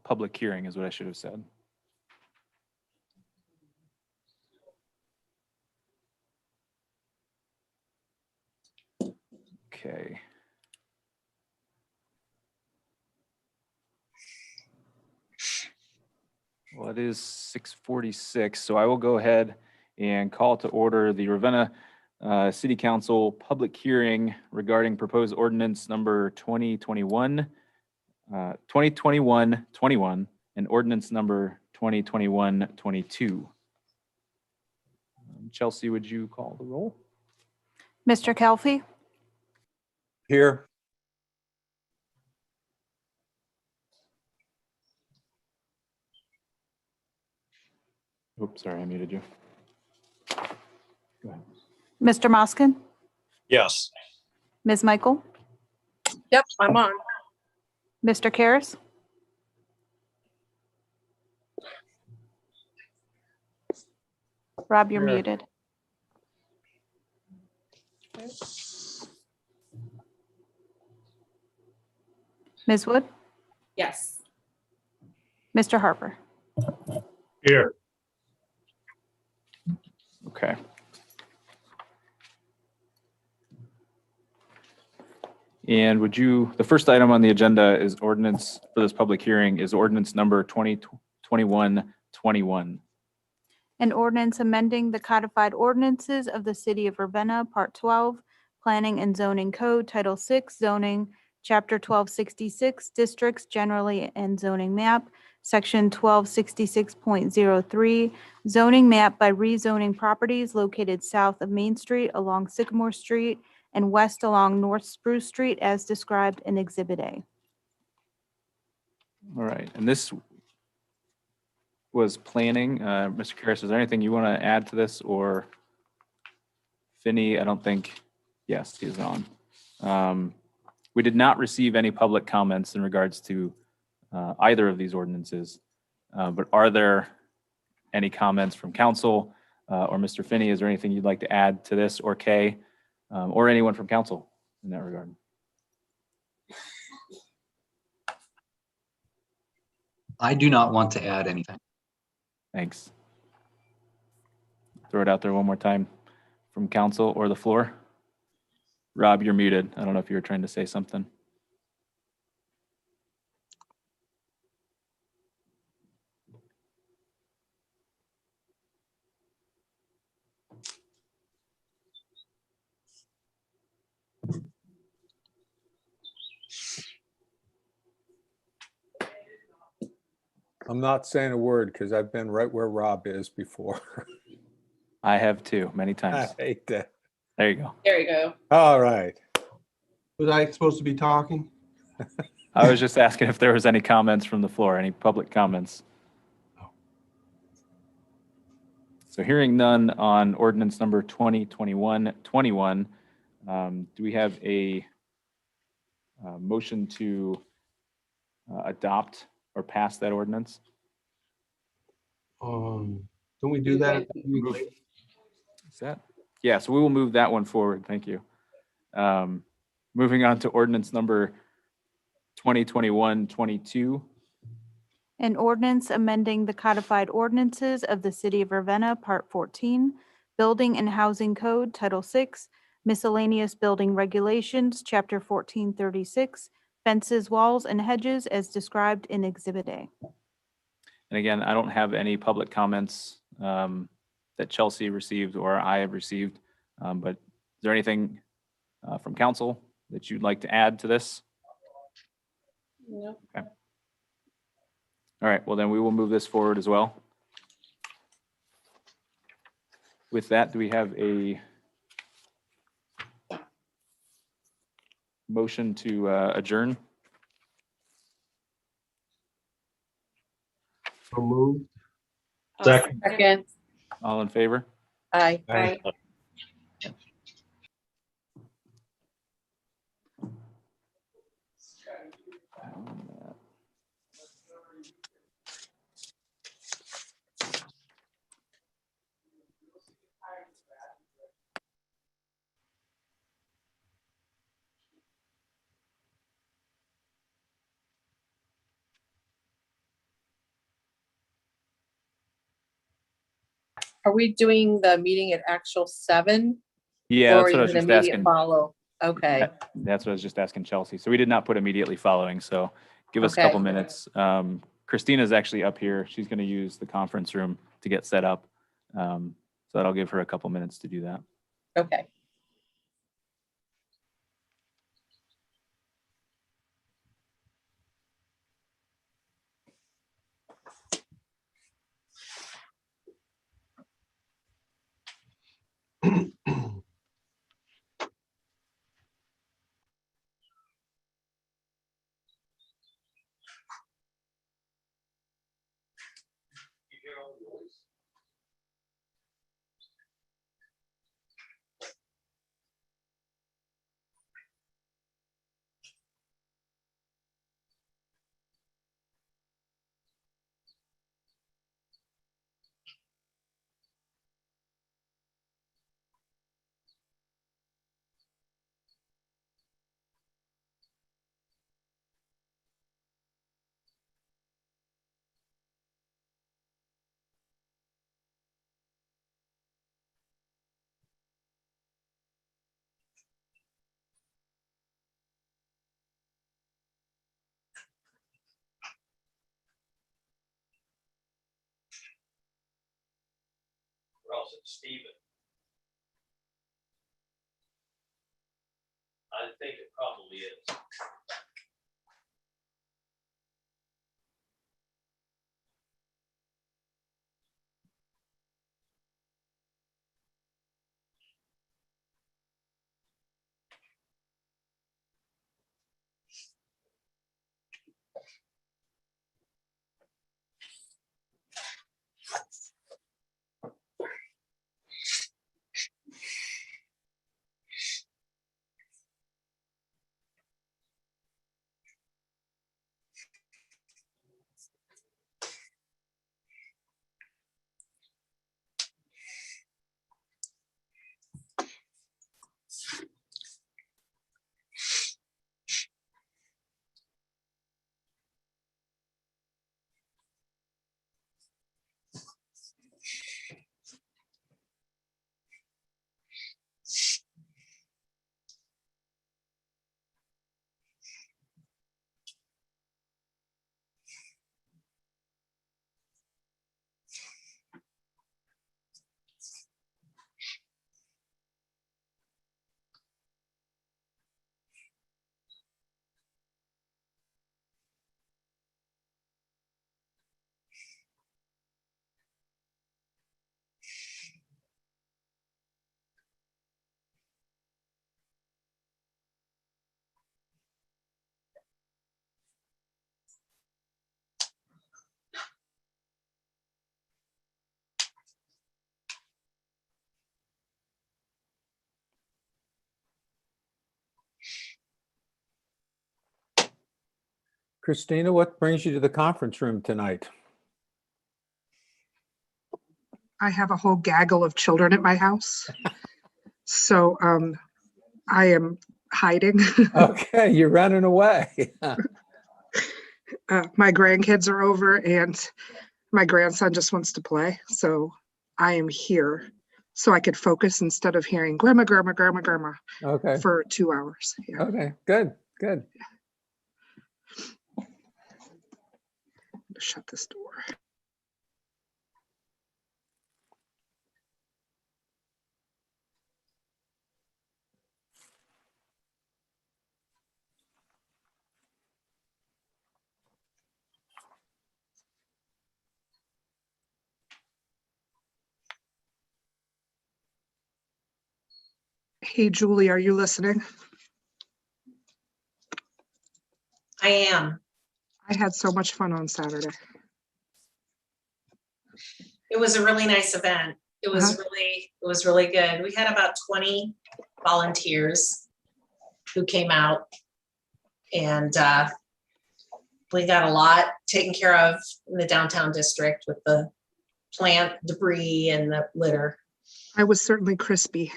public hearing is what I should have said. Okay. Well, it is 6:46, so I will go ahead and call to order the Ravenna City Council public hearing regarding proposed ordinance number 2021, 21 and ordinance number 2021-22. Chelsea, would you call the roll? Mr. Kelfie, Here. Oops, sorry, I muted you. Go ahead. Mr. Moskin, Yes. Ms. Michael, Yep, I'm on. Mr. Karas, Rob, you're Here. muted. Ms. Wood, Yes. Mr. Harper. Here. Okay. And would you, the first item on the agenda is ordinance for this public hearing is ordinance number 2021-21. An ordinance amending the codified ordinances of the City of Ravenna, Part 12, Planning and Zoning Code, Title 6, Zoning, Chapter 1266, Districts Generally and Zoning Map, Section 1266.03, Zoning Map by rezoning properties located south of Main Street along Sycamore Street and west along North Spruce Street as described in Exhibit A. All right, and this was planning. Mr. Karas, is there anything you want to add to this, or Finney? I don't think, yes, he's on. We did not receive any public comments in regards to either of these ordinances, but are there any comments from council or Mr. Finney? Is there anything you'd like to add to this, or Kay, or anyone from council in that regard? I do not want to add anything. Thanks. Throw it out there one more time from council or the floor. Rob, you're muted. I don't know if you were trying to say something. I'm not saying a word because I've been right where Rob is before. I have too, many I times. hate that. There you go. There you go. All right. Was I supposed to be talking? I was just asking if there was any comments from the floor, any public comments. So hearing none on ordinance number 2021-21, do we have a motion to adopt or pass that ordinance? Don't we do that at the Move. Is that? Yeah, so we will move that one forward. Thank you. Moving on to ordinance number 2021-22. An ordinance amending the codified ordinances of the City of Ravenna, Part 14, Building and Housing Code, Title 6, Miscellaneous Building Regulations, Chapter 1436, Fences, Walls, and Hedges as described in Exhibit A. And again, I don't have any public comments that Chelsea received or I have received, but is there anything from council that you'd like to add to this? No. Okay. All right, well then we will move this forward as well. With that, do we have a motion to adjourn? So moved. Second. All in favor? Aye. Aye. Are we doing the meeting at actual 7? Yeah, Or that's what I was even just immediate asking. follow? Okay, That's what I was just asking Chelsea. So we did not put immediately following, so give us a Okay. couple minutes. Christina's actually up here. She's going to use the conference room to get set up. So that'll give her a couple minutes to do that. okay. Or else it's Steven. I think it probably is. Christina, what brings you to the conference room tonight? I have a whole gaggle of children at my house. So I am hiding. Okay, you're running away. My grandkids are over and my grandson just wants to play. So I am here so I could focus instead of hearing grandma, grandma, grandma, grandma Okay, for 2 hours. Yeah. okay, good, good. Shut this door. Hey, Julie, are you listening? I am. I had so much fun on Saturday. It was a really nice event. It was really good. We had about 20 volunteers who came out, and we got a lot taken care of in the downtown district with the plant debris and the litter. I was certainly crispy.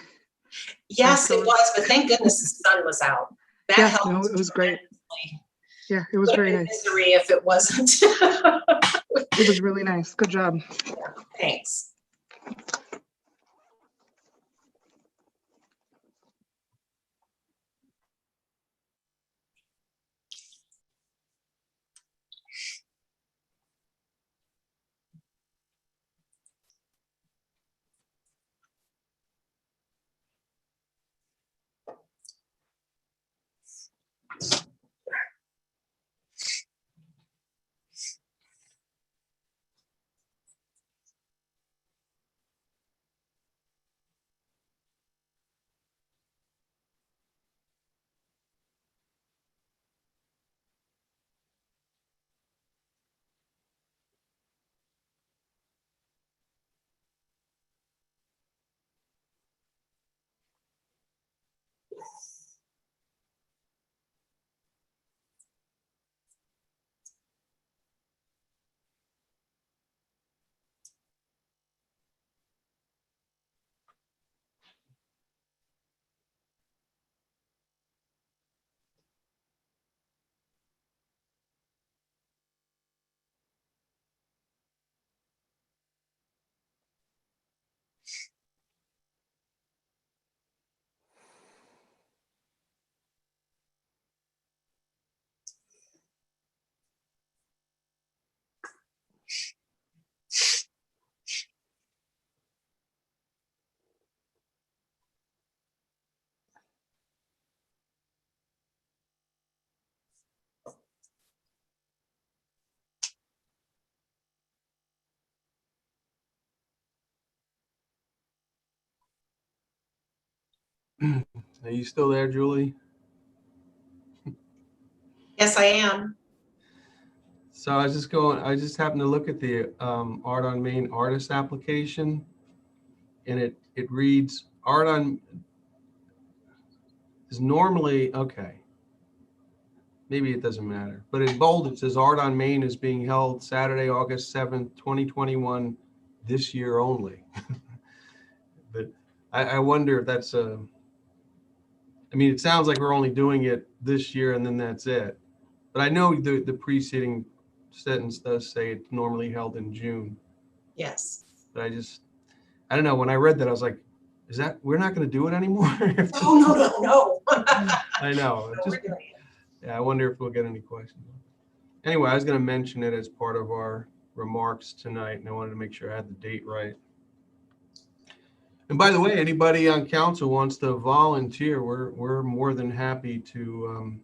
Yes, it was, but thank goodness the sun was out. That Yeah, helped. no, it was great. tremendously. Yeah, it was Would have very been nice. misery if it wasn't. It was really nice. Good job. Thanks. Are you still there, Julie? Yes, I am. So I just happened to look at the Art on Main artist application, and it reads Art on is normally, okay, maybe it doesn't matter, but in bold it says Art on Main is being held Saturday, August 7th, 2021, this year only. But I wonder if that's I mean, it sounds like we're only doing it this year and then that's it. But I know the preceding sentence does say it's normally held in June. Yes. But I don't know, when I read that, I was like, is that, we're not going to do it anymore? Oh, no. I know. No, we're doing it. Yeah, I wonder if we'll get any questions. Anyway, I was going to mention it as part of our remarks tonight, and I wanted to make sure I had the date right. And by the way, anybody on council wants to volunteer, we're more than happy to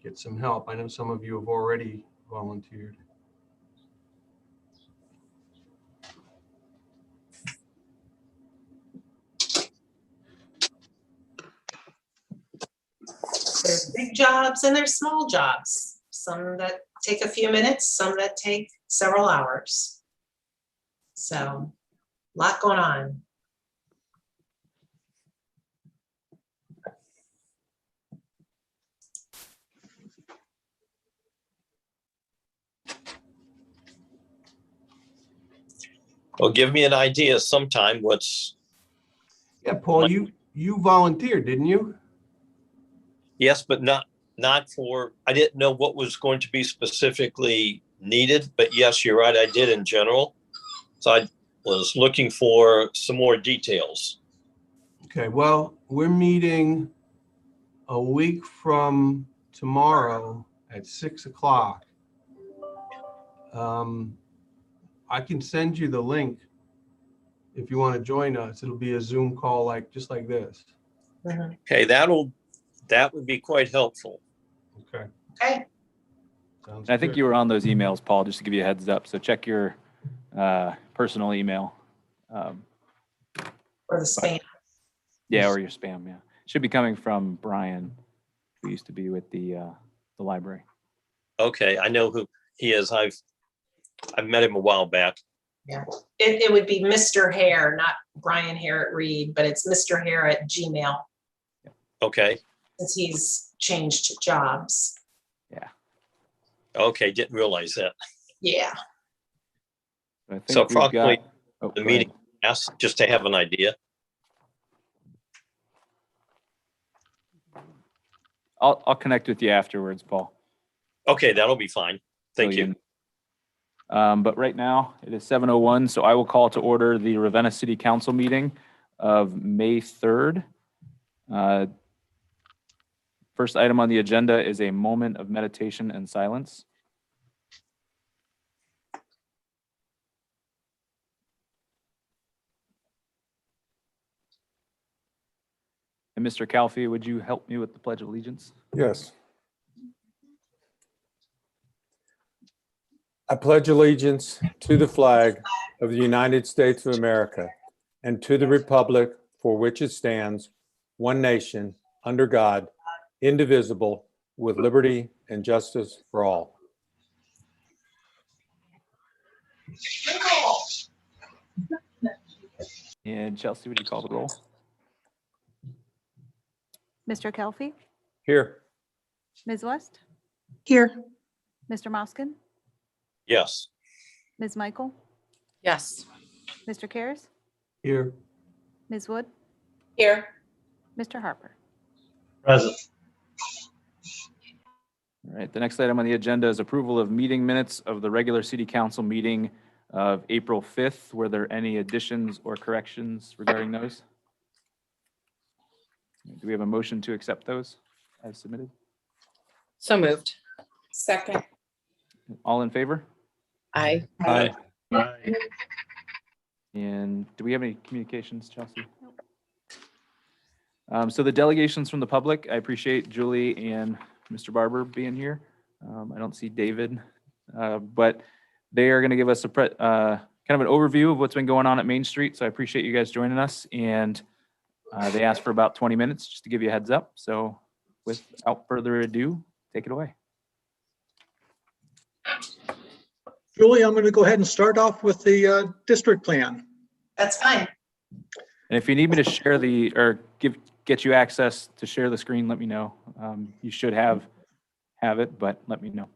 get some help. I know some of you have already volunteered. There's big jobs and there's small jobs. Some that take a few minutes, some that take several hours. So, a lot going on. Well, give me an idea sometime what's, Yeah, Paul, you volunteered, didn't you? yes, but not for, I didn't know what was going to be specifically needed, but yes, you're right, I did in general. So I was looking for some more details. Okay, well, we're meeting a week from tomorrow at 6 o'clock. I can send you the link if you want to join us. It'll be a Zoom call just like this. Mhm. Okay, that would be quite helpful. Okay. Okay, Sounds I think good. you were on those emails, Paul, just to give you a heads up. So check your personal email. or the spam. Yeah, or your spam, yeah. Should be coming from Brian, who used to be with the library. Okay, I know who he is. I've met him a while back. Yeah, it would be Mr. Hare, not Brian Hare at Reed, but it's Mr. Hare at Gmail, Okay, since he's changed jobs. Yeah. okay, didn't realize that. Yeah, I think So we've approximately got, oh, the go meeting, ahead. yes, just to have an idea. I'll connect with you afterwards, Paul. Okay, that'll be fine. Thank Fill you. in. But right now it is 7:01, so I will call to order the Ravenna City Council meeting of May 3rd. First item on the agenda is a moment of meditation and silence. And Mr. Calfee, would you help me with the Pledge of Allegiance? Yes. I pledge allegiance to the flag of the United States of America and to the republic for which it stands, one nation, under God, indivisible, with liberty and justice for all. And Chelsea, would you call the roll? Mr. Kelfie, Here. Ms. West, Here. Mr. Moskin, Yes. Ms. Michael, Yes. Mr. Karas, Here. Ms. Wood, Here. Mr. Harper. Present. All right, the next item on the agenda is approval of meeting minutes of the regular city council meeting of April 5th. Were there any additions or corrections regarding those? Do we have a motion to accept those as submitted? So moved. Second. All in favor? Aye. Aye. And do we have any communications, Chelsea? So the delegations from the public, I appreciate Julie and Mr. Barber being here. I don't see David, but they are going to give us a kind of an overview of what's been going on at Main Street. So I appreciate you guys joining us. And they asked for about 20 minutes just to give you a heads up. So without further ado, take it away. Julie, I'm going to go ahead and start off with the district plan. That's fine. And if you need me to share get you access to share the screen, let me know. You should have it, but let me know.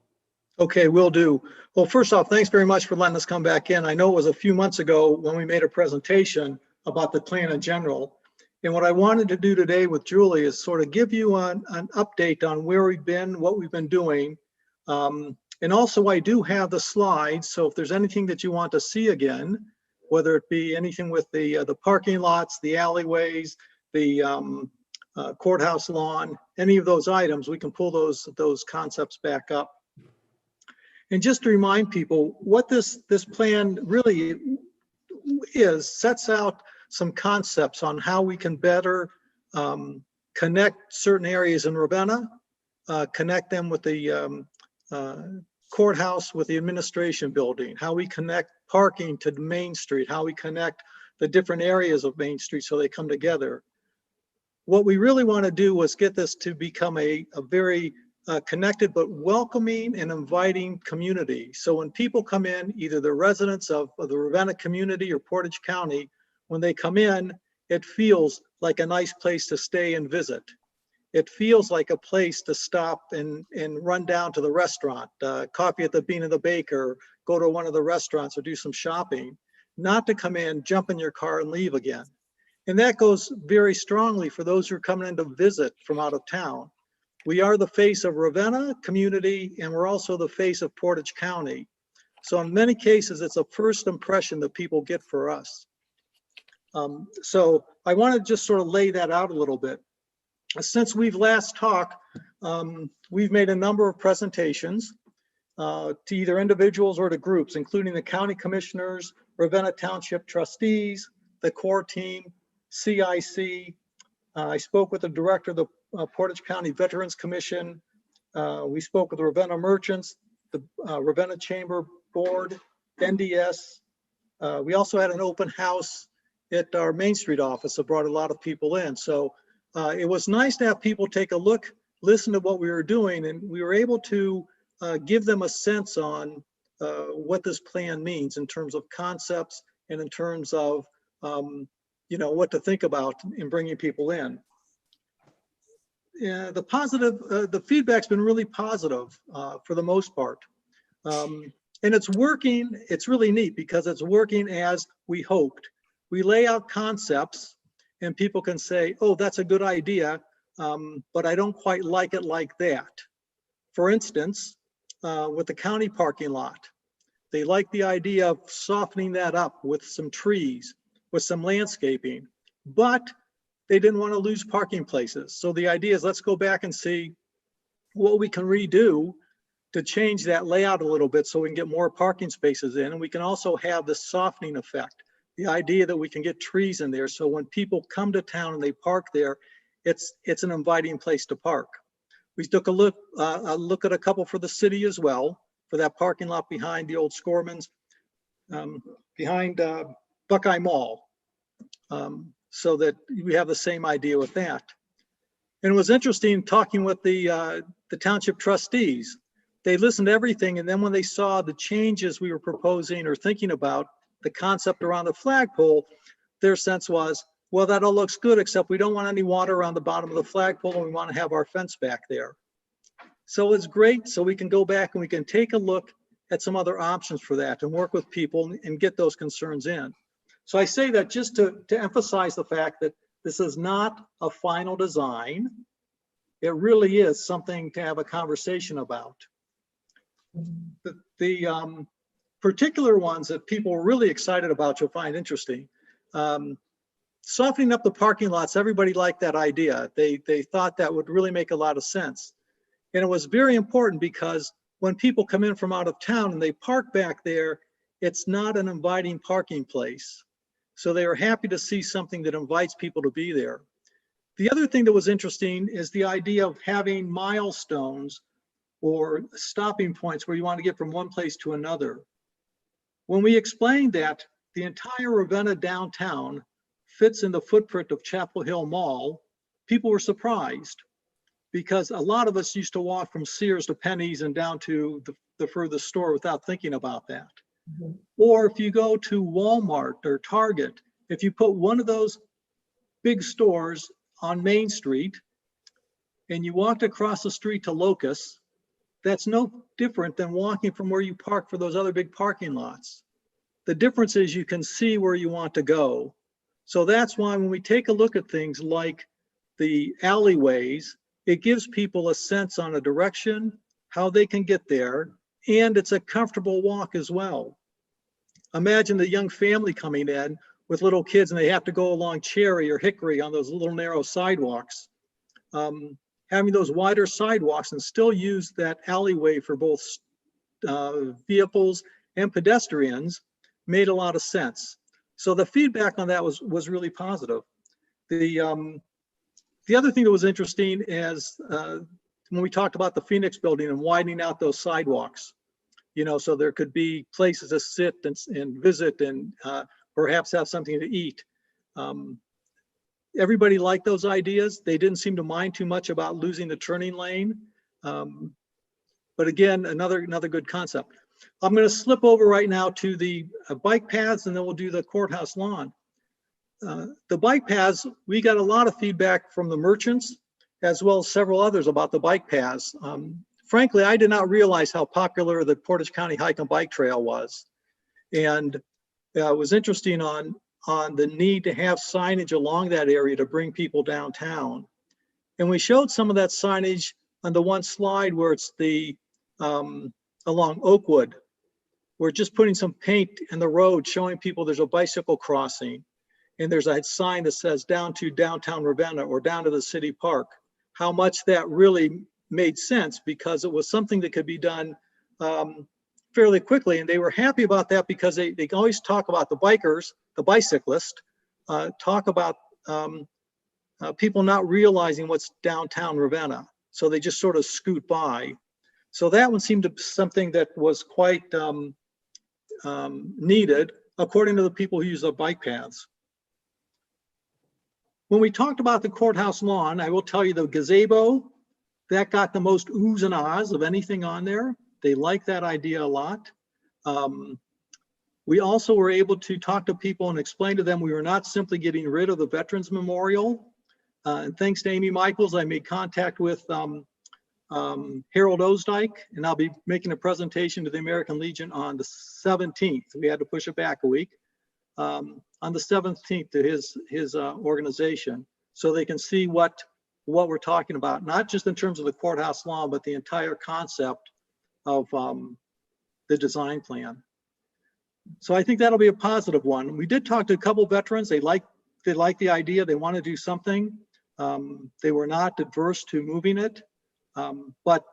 Okay, will do. Well, first off, thanks very much for letting us come back in. I know it was a few months ago when we made a presentation about the plan in general. And what I wanted to do today with Julie is sort of give you an update on where we've been, what we've been doing. And also I do have the slides. So if there's anything that you want to see again, whether it be anything with the parking lots, the alleyways, the courthouse lawn, any of those items, we can pull those concepts back up. And just to remind people what this plan really is, sets out some concepts on how we can better connect certain areas in Ravenna, connect them with the courthouse, with the administration building, how we connect parking to Main Street, how we connect the different areas of Main Street so they come together. What we really want to do was get this to become a very connected but welcoming and inviting community. So when people come in, either the residents of the Ravenna community or Portage County, when they come in, it feels like a nice place to stay and visit. It feels like a place to stop and run down to the restaurant, coffee at the Bean and the Baker, go to one of the restaurants or do some shopping, not to come in, jump in your car and leave again. And that goes very strongly for those who are coming in to visit from out of town. We are the face of Ravenna community, and we're also the face of Portage County. So in many cases, it's a first impression that people get for us. So I want to just sort of lay that out a little bit. Since we've last talked, we've made a number of presentations to either individuals or to groups, including the county commissioners, Ravenna Township trustees, the core team, CIC. I spoke with the director of the Portage County Veterans Commission. We spoke with the Ravenna Merchants, the Ravenna Chamber Board, NDS. We also had an open house at our Main Street office that brought a lot of people in. So it was nice to have people take a look, listen to what we were doing, and we were able to give them a sense on what this plan means in terms of concepts and in terms of what to think about in bringing people in. Yeah, the feedback's been really positive for the most part. And it's working. It's really neat because it's working as we hoped. We lay out concepts and people can say, oh, that's a good idea, but I don't quite like it like that. For instance, with the county parking lot, They like the idea of softening that up with some trees, with some landscaping, but they didn't want to lose parking places. So the idea is let's go back and see what we can redo to change that layout a little bit so we can get more parking spaces in. And we can also have the softening effect. The idea that we can get trees in there. So when people come to town and they park there, it's an inviting place to park. We took a look at a couple for the city as well, for that parking lot behind the old Scorman's, behind Buckeye Mall. So that we have the same idea with that. And it was interesting talking with the township trustees. They listened to everything, and then when they saw the changes we were proposing or thinking about, the concept around the flagpole, their sense was, well, that all looks good, except we don't want any water around the bottom of the flagpole, and we want to have our fence back there. So it's great, so we can go back and we can take a look at some other options for that and work with people and get those concerns in. So I say that just to emphasize the fact that this is not a final design. It really is something to have a conversation about. The particular ones that people are really excited about, you'll find interesting. Softening up the parking lots, everybody liked that idea. They thought that would really make a lot of sense. And it was very important because when people come in from out of town and they park back there, it's not an inviting parking place. So they were happy to see something that invites people to be there. The other thing that was interesting is the idea of having milestones or stopping points where you want to get from one place to another. When we explained that the entire Ravenna downtown fits in the footprint of Chapel Hill Mall, people were surprised because a lot of us used to walk from Sears to Penny's and down to the furthest store without thinking about that. Mm-hmm. Or if you go to Walmart or Target, if you put one of those big stores on Main Street and you walked across the street to Locust, that's no different than walking from where you park for those other big parking lots. The difference is you can see where you want to go. So that's why when we take a look at things like the alleyways, it gives people a sense on a direction, how they can get there, and it's a comfortable walk as well. Imagine the young family coming in with little kids and they have to go along Cherry or Hickory on those little narrow sidewalks. Having those wider sidewalks and still use that alleyway for both vehicles and pedestrians made a lot of sense. So the feedback on that was really positive. The other thing that was interesting is when we talked about the Phoenix building and widening out those sidewalks, you know, so there could be places to sit and visit and perhaps have something to eat. Everybody liked those ideas. They didn't seem to mind too much about losing the turning lane. But again, another good concept. I'm going to slip over right now to the bike paths and then we'll do the courthouse lawn. The bike paths, we got a lot of feedback from the merchants as well as several others about the bike paths. Frankly, I did not realize how popular the Portage County Hike and Bike Trail was. And it was interesting on the need to have signage along that area to bring people downtown. And we showed some of that signage on the one slide where it's the along Oakwood. We're just putting some paint in the road showing people there's a bicycle crossing. And there's a sign that says down to downtown Ravenna or down to the city park. How much that really made sense because it was something that could be done fairly quickly. And they were happy about that because they always talk about the bikers, the bicyclists, talk about people not realizing what's downtown Ravenna. So they just sort of scoot by. So that one seemed to be something that was quite needed according to the people who use the bike paths. When we talked about the courthouse lawn, I will tell you the gazebo, that got the most oohs and ahs of anything on there. They like that idea a lot. We also were able to talk to people and explain to them we were not simply getting rid of the Veterans Memorial. And thanks to Amy Michaels, I made contact with Harold Osdike, and I'll be making a presentation to the American Legion on the 17th. We had to push it back a week. On the 17th to his organization, so they can see what we're talking about, not just in terms of the courthouse lawn, but the entire concept of the design plan. So I think that'll be a positive one. We did talk to a couple veterans. They like the idea. They want to do something. They were not adverse to moving it. But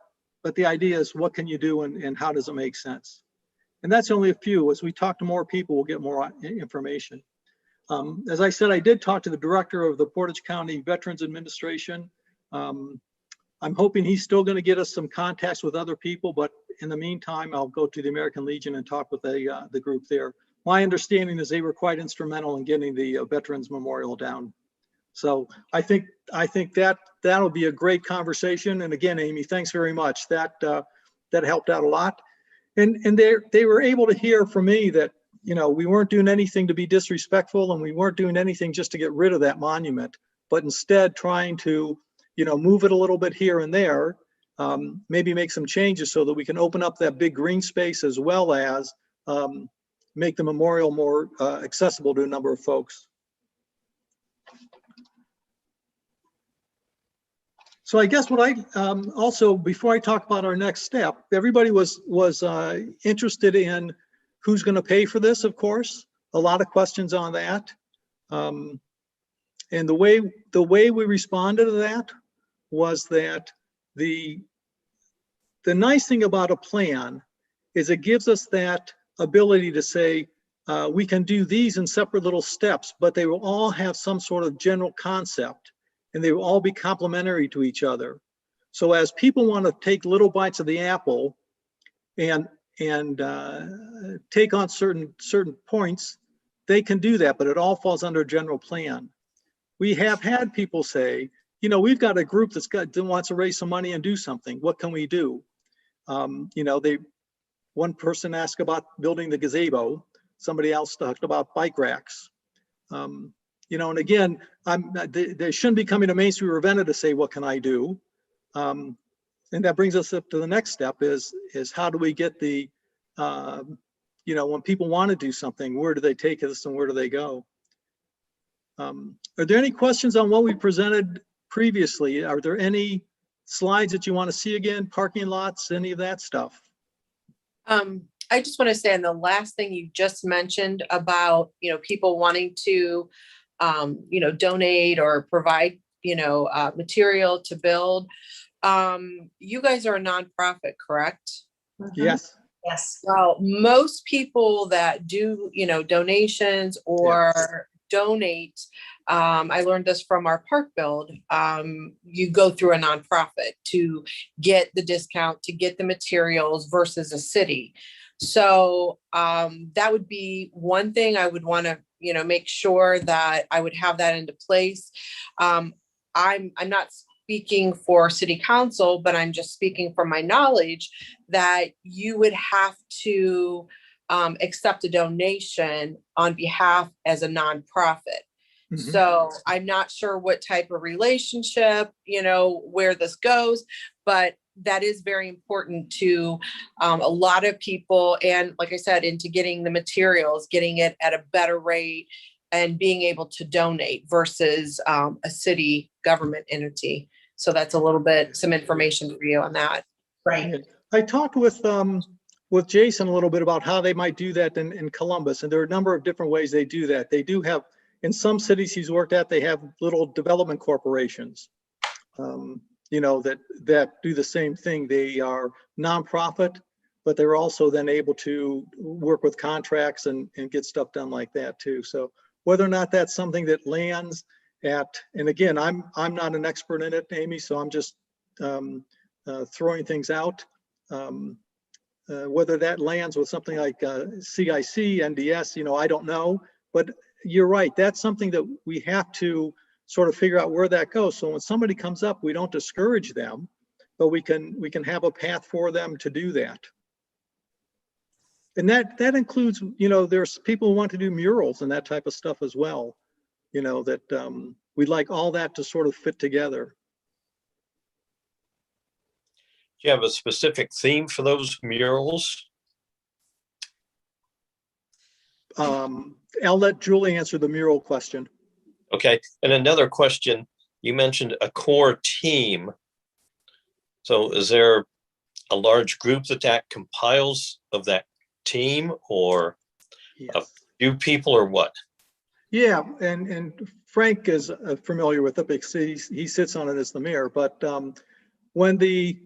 the idea is, what can you do and how does it make sense? And that's only a few. As we talk to more people, we'll get more information. As I said, I did talk to the director of the Portage County Veterans Administration. I'm hoping he's still going to get us some contacts with other people, but in the meantime, I'll go to the American Legion and talk with the group there. My understanding is they were quite instrumental in getting the Veterans Memorial down. So I think that'll be a great conversation. And again, Amy, thanks very much. That helped out a lot. And they were able to hear from me that, you know, we weren't doing anything to be disrespectful, and we weren't doing anything just to get rid of that monument, but instead trying to, you know, move it a little bit here and there, maybe make some changes so that we can open up that big green space, as well as make the memorial more accessible to a number of folks. So I guess what I also, before I talk about our next step, everybody was interested in who's going to pay for this, of course. A lot of questions on that. And the way we responded to that was that the nice thing about a plan is it gives us that ability to say, we can do these in separate little steps, but they will all have some sort of general concept, and they will all be complementary to each other. So as people want to take little bites of the apple and take on certain points, they can do that, but it all falls under a general plan. We have had people say, you know, we've got a group that wants to raise some money and do something. What can we do? You know, one person asked about building the gazebo. Somebody else talked about bike racks. You know, and again, they shouldn't be coming to Main Street Ravenna to say, what can I do? And that brings us up to the next step is how do we get the, you know, when people want to do something, where do they take us and where do they go? Are there any questions on what we presented previously? Are there any slides that you want to see again? Parking lots, any of that stuff? I just want to say, on the last thing you just mentioned about, you know, people wanting to, you know, donate or provide, you know, material to build. You guys are a nonprofit, correct? Mm-hmm. Yes. Yes. Well, most people that do, you know, donations or donate, I learned this from our park build. You go through a nonprofit to get the discount, to get the materials versus a city. So that would be one thing I would want to, you know, make sure that I would have that into place. I'm not speaking for city council, but I'm just speaking from my knowledge that you would have to accept a donation on behalf as a nonprofit. Mm-hmm. So I'm not sure what type of relationship, you know, where this goes, but that is very important to a lot of people. And like I said, into getting the materials, getting it at a better rate and being able to donate versus a city government entity. So that's a little bit, some information for you on that. Right. I talked with Jason a little bit about how they might do that in Columbus. And there are a number of different ways they do that. They do have, in some cities he's worked at, they have little development corporations, you know, that do the same thing. They are nonprofit, but they're also then able to work with contracts and get stuff done like that too. So whether or not that's something that lands at, and again, I'm not an expert in it, Amy, so I'm just throwing things out. Whether that lands with something like CIC, NDS, you know, I don't know, but you're right. That's something that we have to sort of figure out where that goes. So when somebody comes up, we don't discourage them, but we can have a path for them to do that. And that includes, you know, there's people who want to do murals and that type of stuff as well. You know, that we'd like all that to sort of fit together. Do you have a specific theme for those murals? I'll let Julie answer the mural question. Okay, and another question, you mentioned a core team. So is there a large group that compiles of that team, or Yes. few people or what? Yeah, and Frank is familiar with it because he sits on it as the mayor. But when the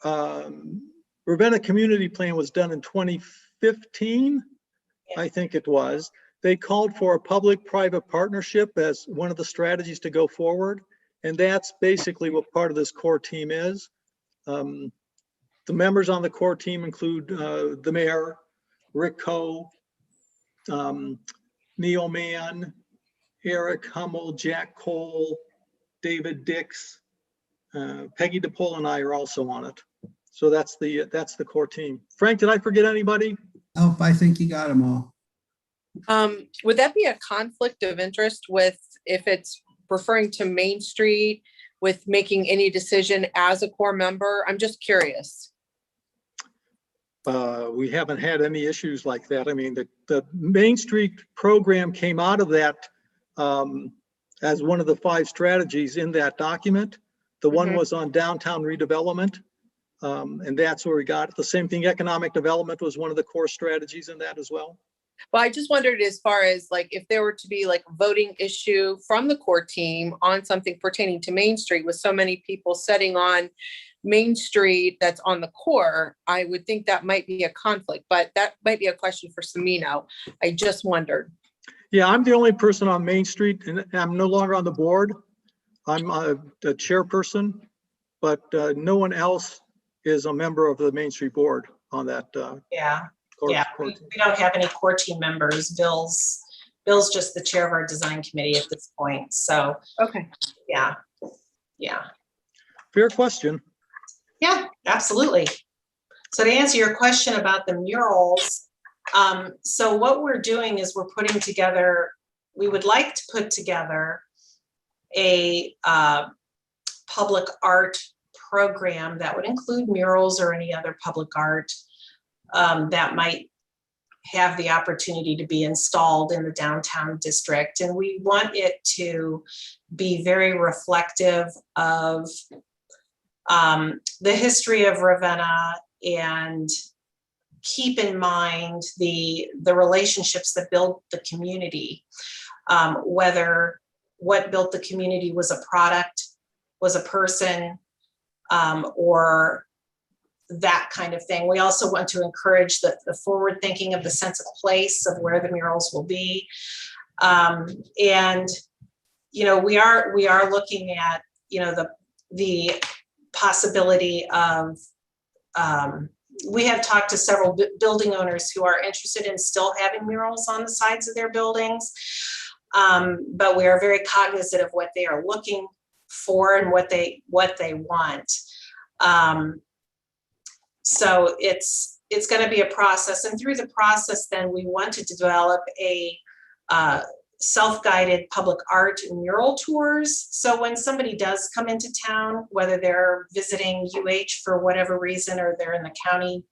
Ravenna Community Plan was done in 2015, I think it was, they called for a public-private partnership as one of the strategies to go forward. And that's basically what part of this core team is. The members on the core team include the mayor, Rick Coe, Neil Mann, Eric Hummel, Jack Cole, David Dix, Peggy DePole and I are also on it. So that's the core team. Frank, did I forget anybody? Oh, I think you got them all. Would that be a conflict of interest with, if it's referring to Main Street, with making any decision as a core member? I'm just curious. We haven't had any issues like that. I mean, the Main Street program came out of that as one of the 5 strategies in that document. The one was on downtown redevelopment, and that's where we got it. The same thing, economic development was one of the core strategies in that as well. Well, I just wondered, as far as like, if there were to be like a voting issue from the core team on something pertaining to Main Street, with so many people sitting on Main Street that's on the core, I would think that might be a conflict, but that might be a question for Semino. I just wondered. Yeah, I'm the only person on Main Street, and I'm no longer on the board. I'm the chairperson, but no one else is a member of the Main Street board on that. Yeah, core we team. don't have any core team members. Bill's just the chair of our design committee at this point. So, Okay. yeah. Fair question. Yeah, absolutely. So to answer your question about the murals, so what we're doing is we're putting together, we would like to put together a public art program that would include murals or any other public art that might have the opportunity to be installed in the downtown district. And we want it to be very reflective of the history of Ravenna, and keep in mind the relationships that built the community, whether what built the community was a product, was a person, or that kind of thing. We also want to encourage the forward thinking of the sense of place of where the murals will be. And, you know, we are looking at, you know, the possibility of, we have talked to several building owners who are interested in still having murals on the sides of their buildings. But we are very cognizant of what they are looking for and what they want. So it's going to be a process, and through the process, then we want to develop a self-guided public art and mural tours. So when somebody does come into town, whether they're visiting UH for whatever reason, or they're in the county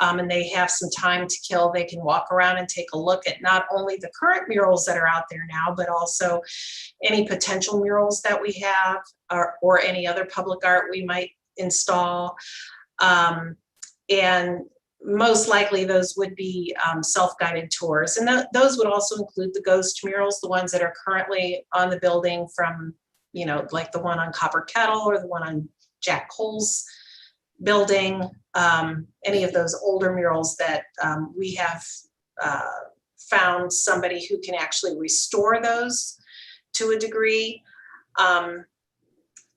and they have some time to kill, they can walk around and take a look at not only the current murals that are out there now, but also any potential murals that we have, or any other public art we might install. And most likely those would be self-guided tours. And those would also include the ghost murals, the ones that are currently on the building from, you know, like the one on Copper Kettle or the one on Jack Cole's building, any of those older murals that we have found somebody who can actually restore those to a degree.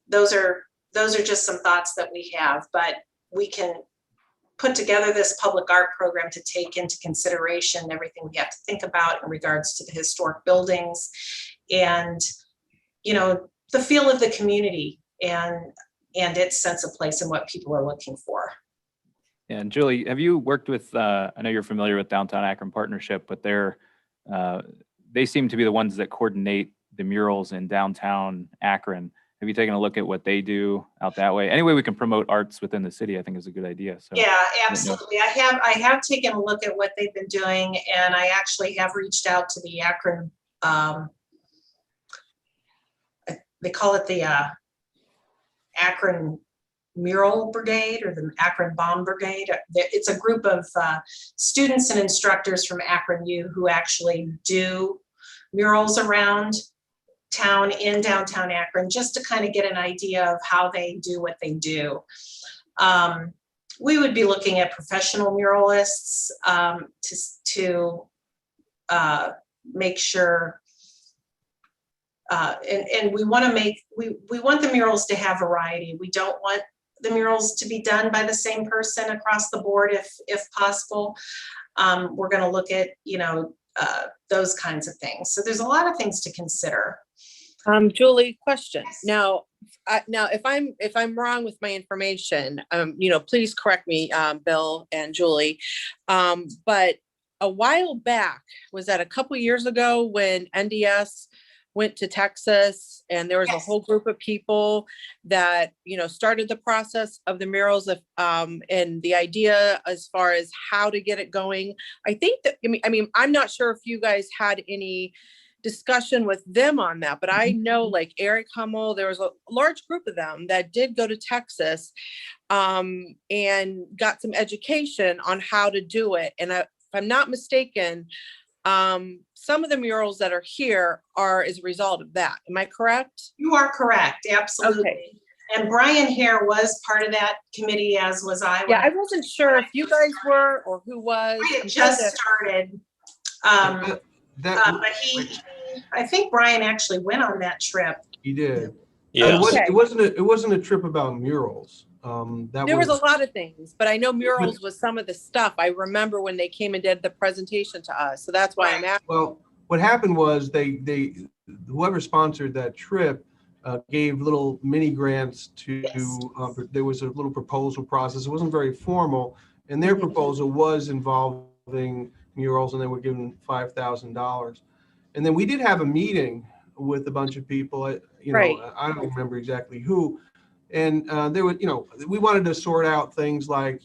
Those are just some thoughts that we have, but we can put together this public art program to take into consideration everything we have to think about in regards to the historic buildings and, you know, the feel of the community and its sense of place and what people are looking for. And Julie, have you worked with, I know you're familiar with Downtown Akron Partnership, but they seem to be the ones that coordinate the murals in downtown Akron. Have you taken a look at what they do out that way? Any way we can promote arts within the city, I think is a good idea. So yeah, absolutely. I have taken a look at what they've been doing, and I actually have reached out to the Akron, they call it the Akron Mural Brigade or the Akron Bomb Brigade. It's a group of students and instructors from Akron U who actually do murals around town in downtown Akron, just to kind of get an idea of how they do what they do. We would be looking at professional muralists to make sure, and we want to make, we want the murals to have variety. We don't want the murals to be done by the same person across the board if possible. We're going to look at, those kinds of things. So there's a lot of things to consider. Julie, question. Now, if I'm wrong with my information, please correct me, Bill and Julie. But a while back, was that a couple years ago when NDS went to Texas and there was a whole group of people that, started the process of the murals of, and the idea as far as how to get it going. I think that, I'm not sure if you guys had any discussion with them on that, but I know like Eric Hummel, there was a large group of them that did go to Texas and got some education on how to do it. And if I'm not mistaken, some of the murals that are here are as a result of that. Am I correct? You are correct, absolutely. Okay. And Brian Hare was part of that committee, as was I. Yeah, I wasn't sure if you guys were or who was. I had just started. But I think Brian actually went on that trip. He did. Yeah. It wasn't a trip about murals. There was a lot of things, but I know murals was some of the stuff. I remember when they came and did the presentation to us. So that's why I'm asking. Well, what happened was whoever sponsored that trip gave little mini grants to, there was a little proposal process. It wasn't very formal. And their proposal was involving murals, and they were given $5,000. And then we did have a meeting with a bunch of people, I don't remember exactly who. And there was, we wanted to sort out things like,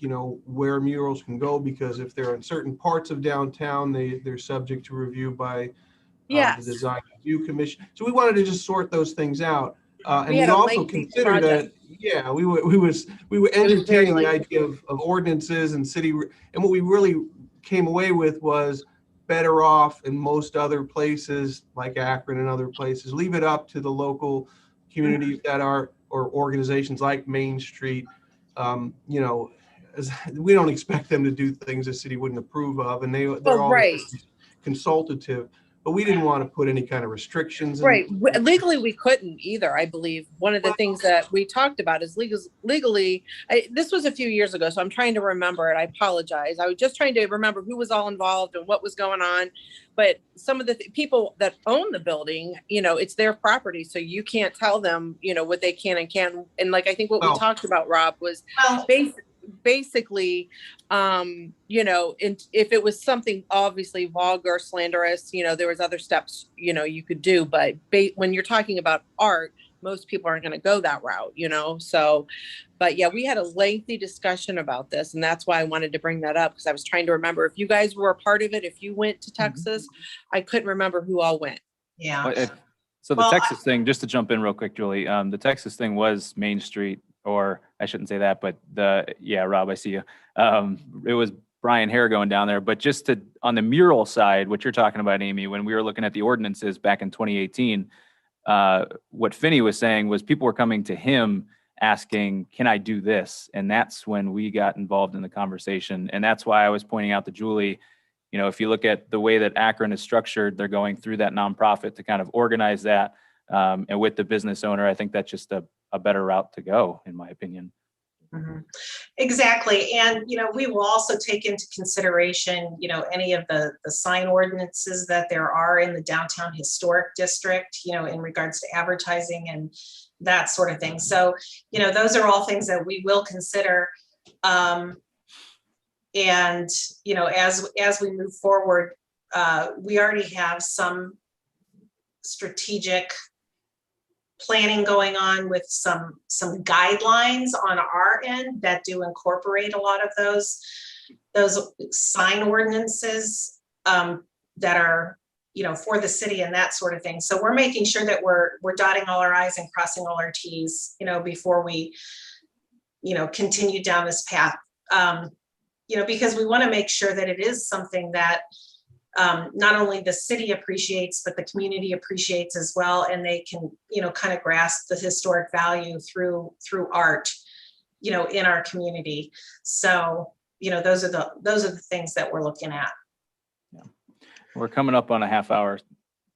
where murals can go, because if they're in certain parts of downtown, they're subject to review by the Design Review Commission. So we wanted to just sort those things out. And we also considered that, we were entertaining the idea of ordinances and city. And what we really came away with was better off in most other places like Akron and other places, leave it up to the local communities that are, or organizations like Main Street. We don't expect them to do things the city wouldn't approve of, and they're all consultative. But we didn't want to put any kind of restrictions. Legally, we couldn't either, I believe. One of the things that we talked about is legally, this was a few years ago, so I'm trying to remember it. I apologize. I was just trying to remember who was all involved and what was going on. But some of the people that own the building, it's their property. So you can't tell them, what they can and can't. And like, I think what we talked about, Rob, was basically, if it was something obviously vulgar, slanderous, there was other steps, you could do. But when you're talking about art, most people aren't going to go that route, So, but yeah, we had a lengthy discussion about this, and that's why I wanted to bring that up, because I was trying to remember if you guys were a part of it, if you went to Texas. I couldn't remember who all went. Yeah. So the Texas thing, just to jump in real quick, Julie, the Texas thing was Main Street, or I shouldn't say that, but Rob, I see you. It was Brian Hare going down there, but just on the mural side, what you're talking about, Amy, when we were looking at the ordinances back in 2018, what Finney was saying was people were coming to him asking, can I do this? And that's when we got involved in the conversation. And that's why I was pointing out to Julie, if you look at the way that Akron is structured, they're going through that nonprofit to kind of organize that. And with the business owner, I think that's just a better route to go, in my opinion. Exactly. And, we will also take into consideration, any of the sign ordinances that there are in the downtown historic district, in regards to advertising and that sort of thing. So, those are all things that we will consider. And, as we move forward, we already have some strategic planning going on with some guidelines on our end that do incorporate a lot of those sign ordinances that are for the city and that sort of thing. So we're making sure that we're dotting all our I's and crossing all our T's, before we continue down this path. Because we want to make sure that it is something that not only the city appreciates, but the community appreciates as well. And they can, kind of grasp the historic value through art, in our community. So, those are the things that we're looking at. Yeah. We're coming up on a half hour,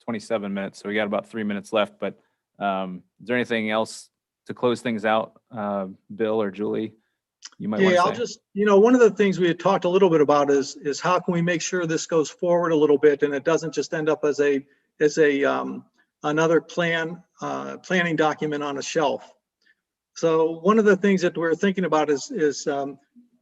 27 minutes. So we got about 3 minutes left, but is there anything else to close things out, Bill or Julie? You might want Yeah, to I'll say. just, one of the things we had talked a little bit about is how can we make sure this goes forward a little bit and it doesn't just end up as another planning document on a shelf. So one of the things that we're thinking about is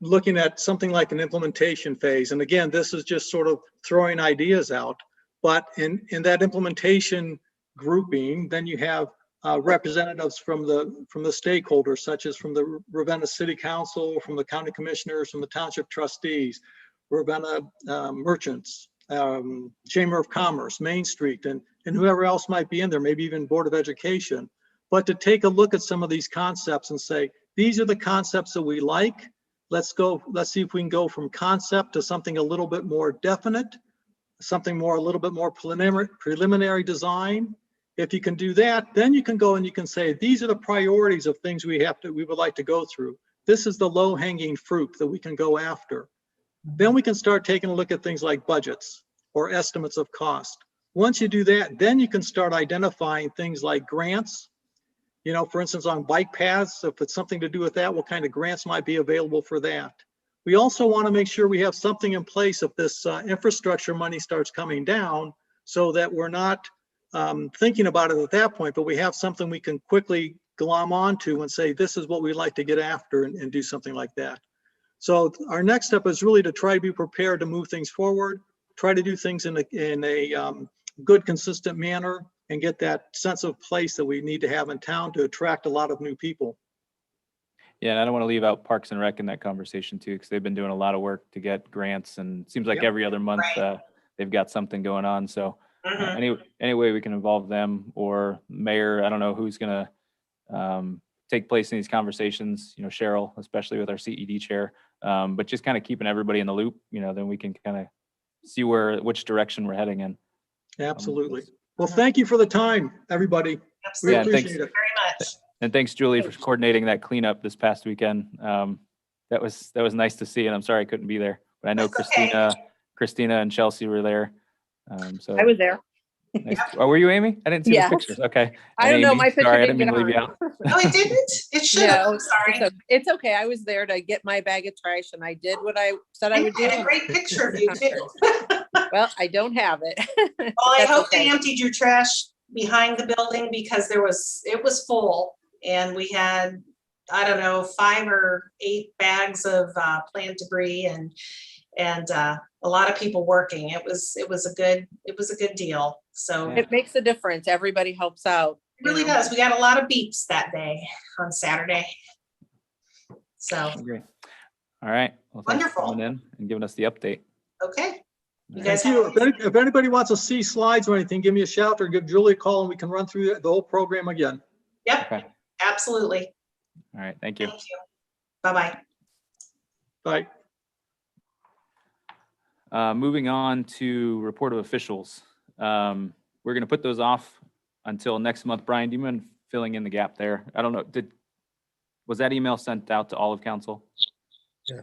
looking at something like an implementation phase. And again, this is just sort of throwing ideas out, but in that implementation grouping, then you have representatives from the stakeholders, such as from the Ravenna City Council, from the county commissioners, from the township trustees, Ravenna merchants, Chamber of Commerce, Main Street, and whoever else might be in there, maybe even Board of Education. But to take a look at some of these concepts and say, these are the concepts that we like. Let's see if we can go from concept to something a little bit more definite, something a little bit more preliminary design. If you can do that, then you can go and you can say, these are the priorities of things we would like to go through. This is the low hanging fruit that we can go after. Then we can start taking a look at things like budgets or estimates of cost. Once you do that, then you can start identifying things like grants. For instance, on bike paths, if it's something to do with that, what kind of grants might be available for that? We also want to make sure we have something in place if this infrastructure money starts coming down, so that we're not thinking about it at that point, but we have something we can quickly glom onto and say, this is what we'd like to get after and do something like that. So our next step is really to try to be prepared to move things forward, try to do things in a good, consistent manner, and get that sense of place that we need to have in town to attract a lot of new people. Yeah, and I don't want to leave out Parks and Rec in that conversation too, because they've been doing a lot of work to get grants, and it seems like every other month they've got something going on. So any way we can involve them or mayor, I don't know who's going to take place in these conversations, Cheryl, especially with our CED chair, but just kind of keeping everybody in the loop, then we can kind of see which direction we're heading in. Absolutely. Well, thank you for the time, everybody. Absolutely. We appreciate it. Very much. And thanks, Julie, for coordinating that cleanup this past weekend. That was nice to see, and I'm sorry I couldn't be there, but I know Christina and Chelsea were there. So I was there. nice. Oh, were you, Amy? I didn't see the pictures. Okay. I don't know. Amy, My picture sorry, I didn't didn't mean to get leave you on. out. No, it didn't. It should have. No, I'm sorry. it's okay. I was there to get my bag of trash and I did what I said I would do. I had a great picture of you too. Well, I don't have it. Well, I That's hope okay. they emptied your trash behind the building, because it was full, and we had, I don't know, 5 or 8 bags of plant debris and a lot of people working. It was a good deal. So It makes a difference. Everybody helps out. it really does. We got a lot of beeps that day on Saturday. So Great. All right. Well, thanks for Wonderful. coming in and giving us the update. okay. You All guys Thank you. have If anybody wants to see slides or anything, give me a shout or give Julie a call and we can run through the whole program again. Yep, Okay. absolutely. All right. Thank you. Thank you. Bye-bye. Bye. Moving on to report of officials. We're going to put those off until next month. Brian, do you mind filling in the gap there? I don't know. Was that email sent out to all of council?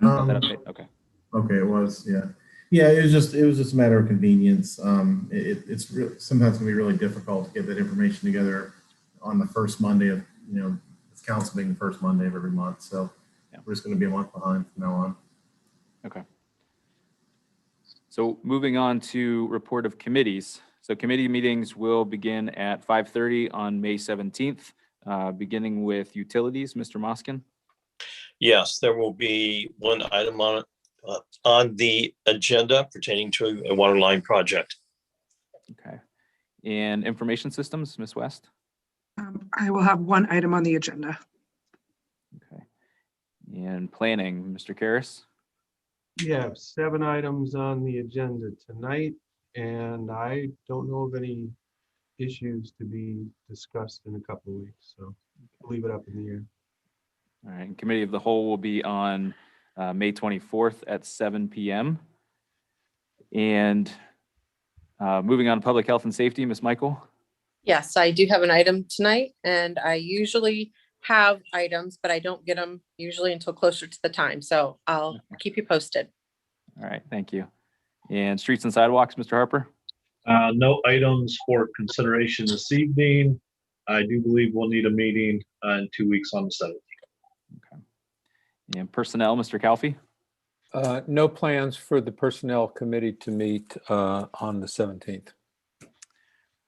About that update? Okay. Okay, it was, yeah. Yeah, it was just a matter of convenience. It's sometimes can be really difficult to get that information together on the first Monday of, it's council being the first Monday of every month. So we're just going to be a month behind from now on. Okay. So moving on to report of committees. So committee meetings will begin at 5:30 on May 17th, beginning with utilities. Mr. Moskin. Yes, there will be one item on the agenda pertaining to a water line project. Okay. And information systems, Ms. West. I will have one item on the agenda. Okay. And planning, Mr. Karras. We have 7 items on the agenda tonight, and I don't know of any issues to be discussed in a couple of weeks, so I'll leave it up in the air. All right, and Committee of the Whole will be on May 24th at 7 p.m. And moving on to Public Health and Safety, Ms. Michael. Yes, I do have an item tonight, and I usually have items, but I don't get them usually until closer to the time. So I'll keep you posted. All right, thank you. And Streets and Sidewalks, Mr. Harper. No items for consideration this evening. I do believe we'll need a meeting in 2 weeks on the 7th. Okay. And Personnel, Mr. Calfee. No plans for the Personnel Committee to meet on the 17th.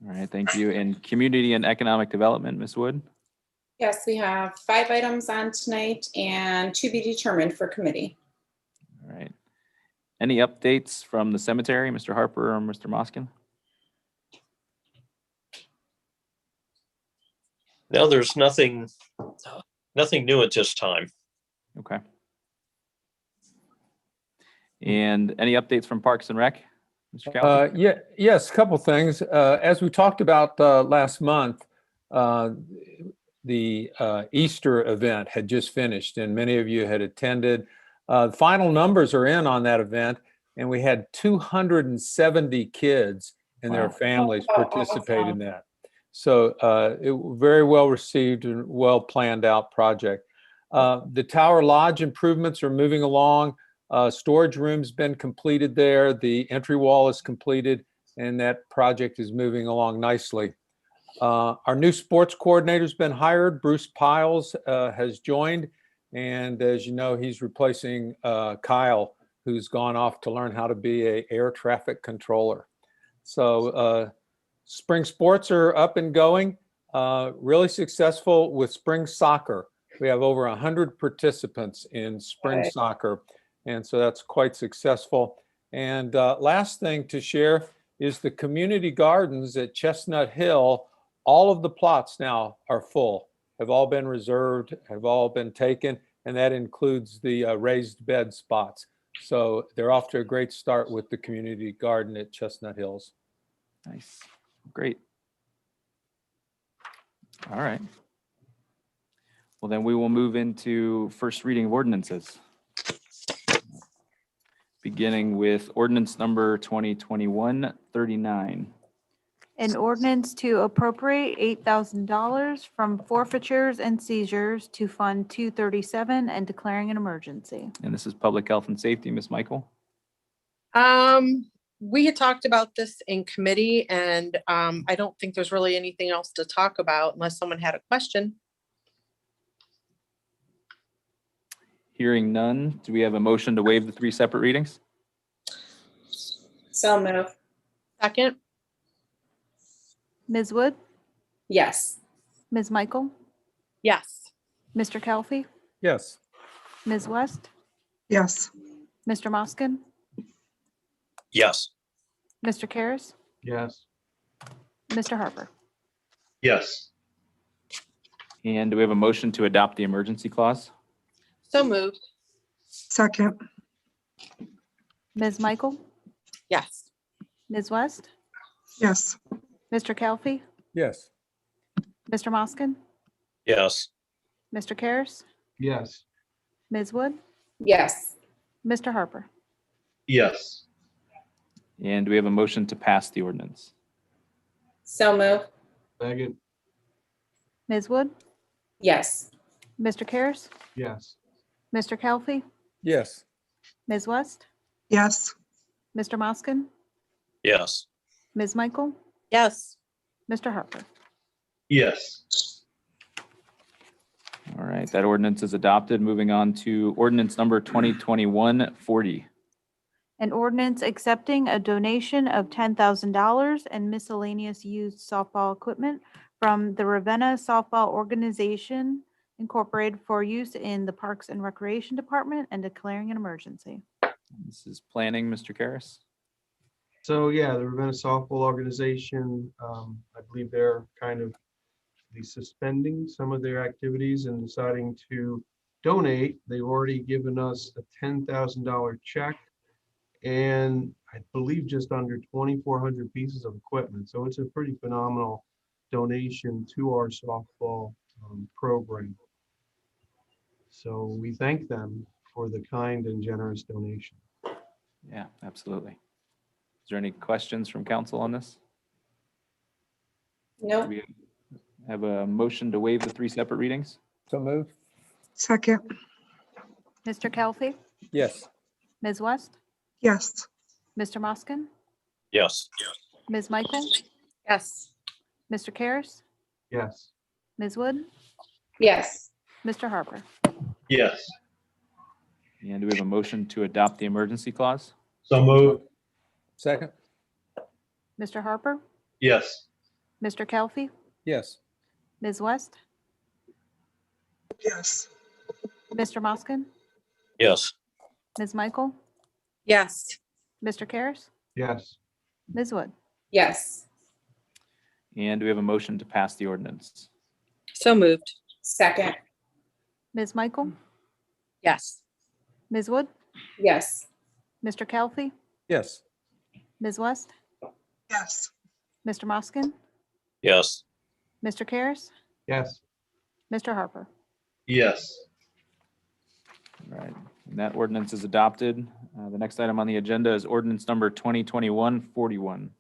All right, thank you. And Community and Economic Development, Ms. Wood. Yes, we have 5 items on tonight and to be determined for committee. All right. Any updates from the cemetery, Mr. Harper or Mr. Moskin? No, there's nothing new at this time. Okay. And any updates from Parks and Rec, Mr. Calfee? Yes, a couple things. As we talked about last month, the Easter event had just finished and many of you had attended. The final numbers are in on that event, and we had 270 kids and their families participate in that. So it was very well received and well planned out project. The Tower Lodge improvements are moving along. Storage room's been completed there. The entry wall is completed, and that project is moving along nicely. Our new sports coordinator's been hired. Bruce Piles has joined, and as you know, he's replacing Kyle, who's gone off to learn how to be an air traffic controller. So spring sports are up and going, really successful with spring soccer. We have over 100 participants in spring soccer, and so that's quite successful. And last thing to share is the community gardens at Chestnut Hill. All of the plots now are full, have all been reserved, have all been taken, and that includes the raised bed spots. So they're off to a great start with the community garden at Chestnut Hills. Nice. Great. All right. Well, then we will move into first reading of ordinances. Beginning with ordinance number 2021-39. An ordinance to appropriate $8,000 from forfeitures and seizures to Fund 237 and declaring an emergency. And this is Public Health and Safety, Ms. Michael. We had talked about this in committee, and I don't think there's really anything else to talk about unless someone had a question. Hearing none, do we have a motion to waive the 3 separate readings? So move. Second? Ms. Wood, Yes. Ms. Michael, Yes. Mr. Calfee, Yes. Ms. West, Yes. Mr. Moskin, Yes. Mr. Karas, Yes. Mr. Harper. Yes. And do we have a motion to adopt the emergency clause? So moved. Second. Ms. Michael, Yes. Ms. West, Yes. Mr. Calfee, Yes. Mr. Moskin, Yes. Mr. Karas, Yes. Ms. Wood, Yes. Mr. Harper. Yes. And do we have a motion to pass the ordinance? So move. Second. Ms. Wood, Yes. Mr. Karas, Yes. Mr. Calfee, Yes. Ms. West, Yes. Mr. Moskin, Yes. Ms. Michael, Yes. Mr. Harper. Yes. All right, that ordinance is adopted. Moving on to ordinance number 2021-40. An ordinance accepting a donation of $10,000 and miscellaneous used softball equipment from the Ravenna Softball Organization Incorporated for use in the Parks and Recreation Department and declaring an emergency. This is planning, Mr. Karas. So yeah, the Ravenna Softball Organization, I believe they're kind of suspending some of their activities and deciding to donate. They've already given us a $10,000 check and I believe just under 2,400 pieces of equipment. So it's a pretty phenomenal donation to our softball program. So we thank them for the kind and generous donation. Yeah, absolutely. Is there any questions from council on this? Do Nope. we have a motion to waive the 3 separate readings? So moved. Second, Mr. Kelfi, Yes. Ms. West, yes. Mr. Moskin, Yes. Ms. Michael, Yes. Mr. Karas, Yes. Ms. Wood, Yes. Mr. Harper. Yes. And do we have a motion to adopt the emergency clause? So moved. Second. Mr. Harper, Yes. Mr. Kelfi, Yes. Ms. West, Yes. Mr. Moskin, Yes. Ms. Michael, Yes. Mr. Karas, Yes. Ms. Wood. Yes. And do we have a motion to pass the ordinance? So moved. Second. Ms. Michael, Yes. Ms. Wood, Yes. Mr. Kelfi, Yes. Ms. West, Yes. Mr. Moskin, Yes. Mr. Karas, Yes. Mr. Harper. Yes. All right, and that ordinance is adopted. The next item on the agenda is ordinance number 2021-41.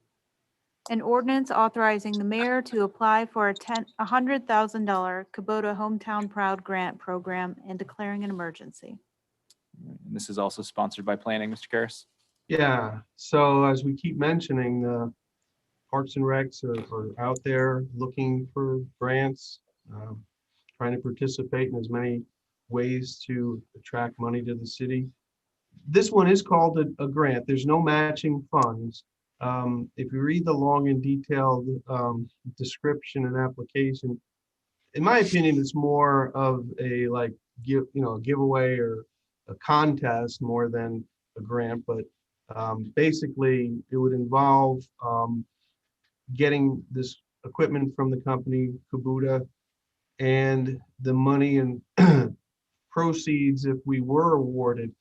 An ordinance authorizing the mayor to apply for a $100,000 Kubota Hometown Proud Grant Program and declaring an emergency. And this is also sponsored by planning, Mr. Karas. Yeah, so as we keep mentioning, the Parks and Recs are out there looking for grants, trying to participate in as many ways to attract money to the city. This one is called a grant. There's no matching funds. If you read the long and detailed description and application, in my opinion, it's more of a giveaway or a contest more than a grant. But basically, it would involve getting this equipment from the company Kubota, and the money and proceeds, if we were awarded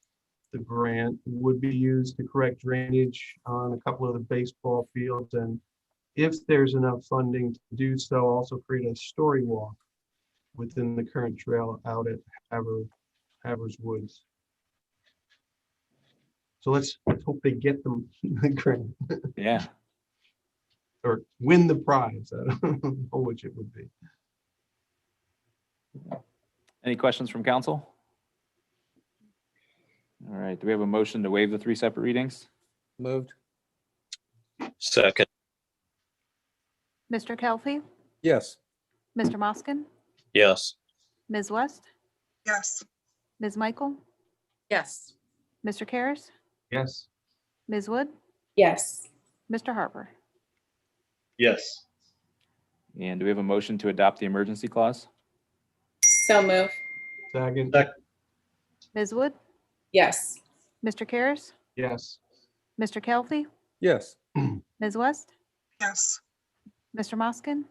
the grant, would be used to correct drainage on a couple of the baseball fields, and if there's enough funding to do so, also create a story walk within the current trail out at Havers Woods. So let's hope they get them the grant Yeah, or win the prize. I don't know which it would be. any questions from council? All right, do we have a motion to waive the 3 separate readings? Moved. Second. Mr. Kelfi, Yes. Mr. Moskin, Yes. Ms. West, Yes. Ms. Michael, Yes. Mr. Karas, Yes. Ms. Wood, Yes. Mr. Harper. Yes. And do we have a motion to adopt the emergency clause? So move. Second. Ms. Wood, Yes. Mr. Karas, Yes. Mr. Kelfi, Yes. Ms. West, Yes. Mr. Moskin,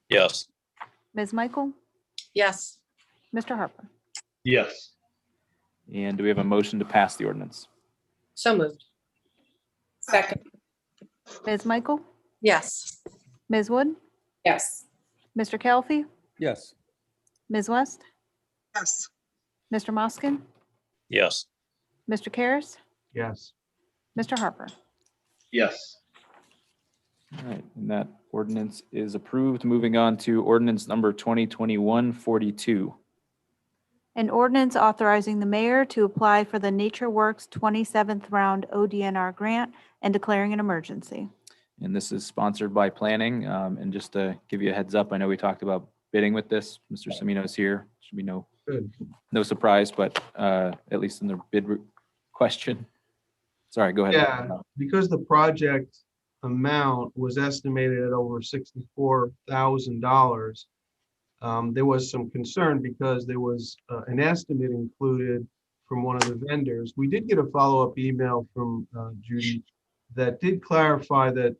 Yes. Ms. Michael, Yes. Mr. Harper. Yes. And do we have a motion to pass the ordinance? So moved. Second. Ms. Michael, Yes. Ms. Wood, Yes. Mr. Kelfi, Yes. Ms. West, Yes. Mr. Moskin, Yes. Mr. Karas, Yes. Mr. Harper. Yes. All right, and that ordinance is approved. Moving on to ordinance number 2021-42. An ordinance authorizing the mayor to apply for the Nature Works 27th round ODNR grant and declaring an emergency. And this is sponsored by planning. And just to give you a heads up, I know we talked about bidding with this. Mr. Semino is here. Should be no Good. surprise, but at least in the bid question. Sorry, go ahead. Yeah, because the project amount was estimated at over $64,000. There was some concern because there was an estimate included from one of the vendors. We did get a follow-up email from Judy that did clarify that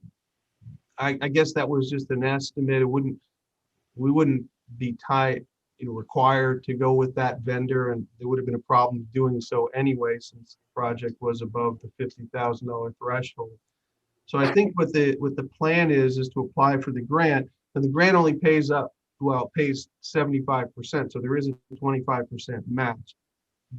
I guess that was just an estimate. We wouldn't be required to go with that vendor, and there would have been a problem doing so anyway, since the project was above the $50,000 threshold. So I think what the plan is to apply for the grant, and the grant only pays up well, pays 75%, so there is a 25% match.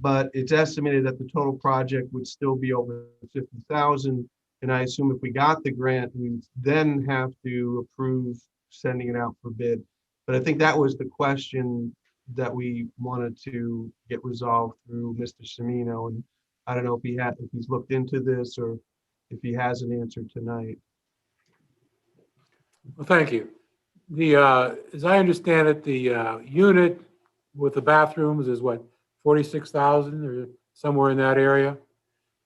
But it's estimated that the total project would still be over 50,000. And I assume if we got the grant, we then have to approve sending it out for bid. But I think that was the question that we wanted to get resolved through Mr. Semino. And I don't know if if he's looked into this or if he has an answer tonight. Well, thank you. As I understand it, the unit with the bathrooms is what, 46,000 or somewhere in that area?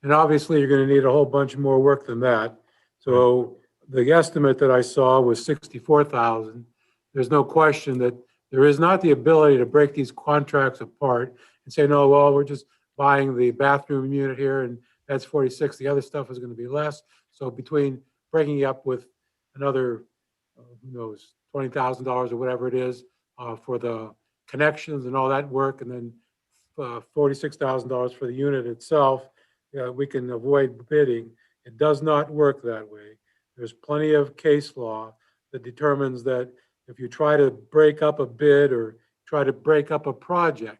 And obviously, you're going to need a whole bunch more work than that. So the estimate that I saw was 64,000. There's no question that there is not the ability to break these contracts apart and say, no, well, we're just buying the bathroom unit here and that's 46. The other stuff is going to be less. So between breaking it up with another, who knows, $20,000 or whatever it is for the connections and all that work, and then $46,000 for the unit itself, we can avoid bidding. It does not work that way. There's plenty of case law that determines that if you try to break up a bid or try to break up a project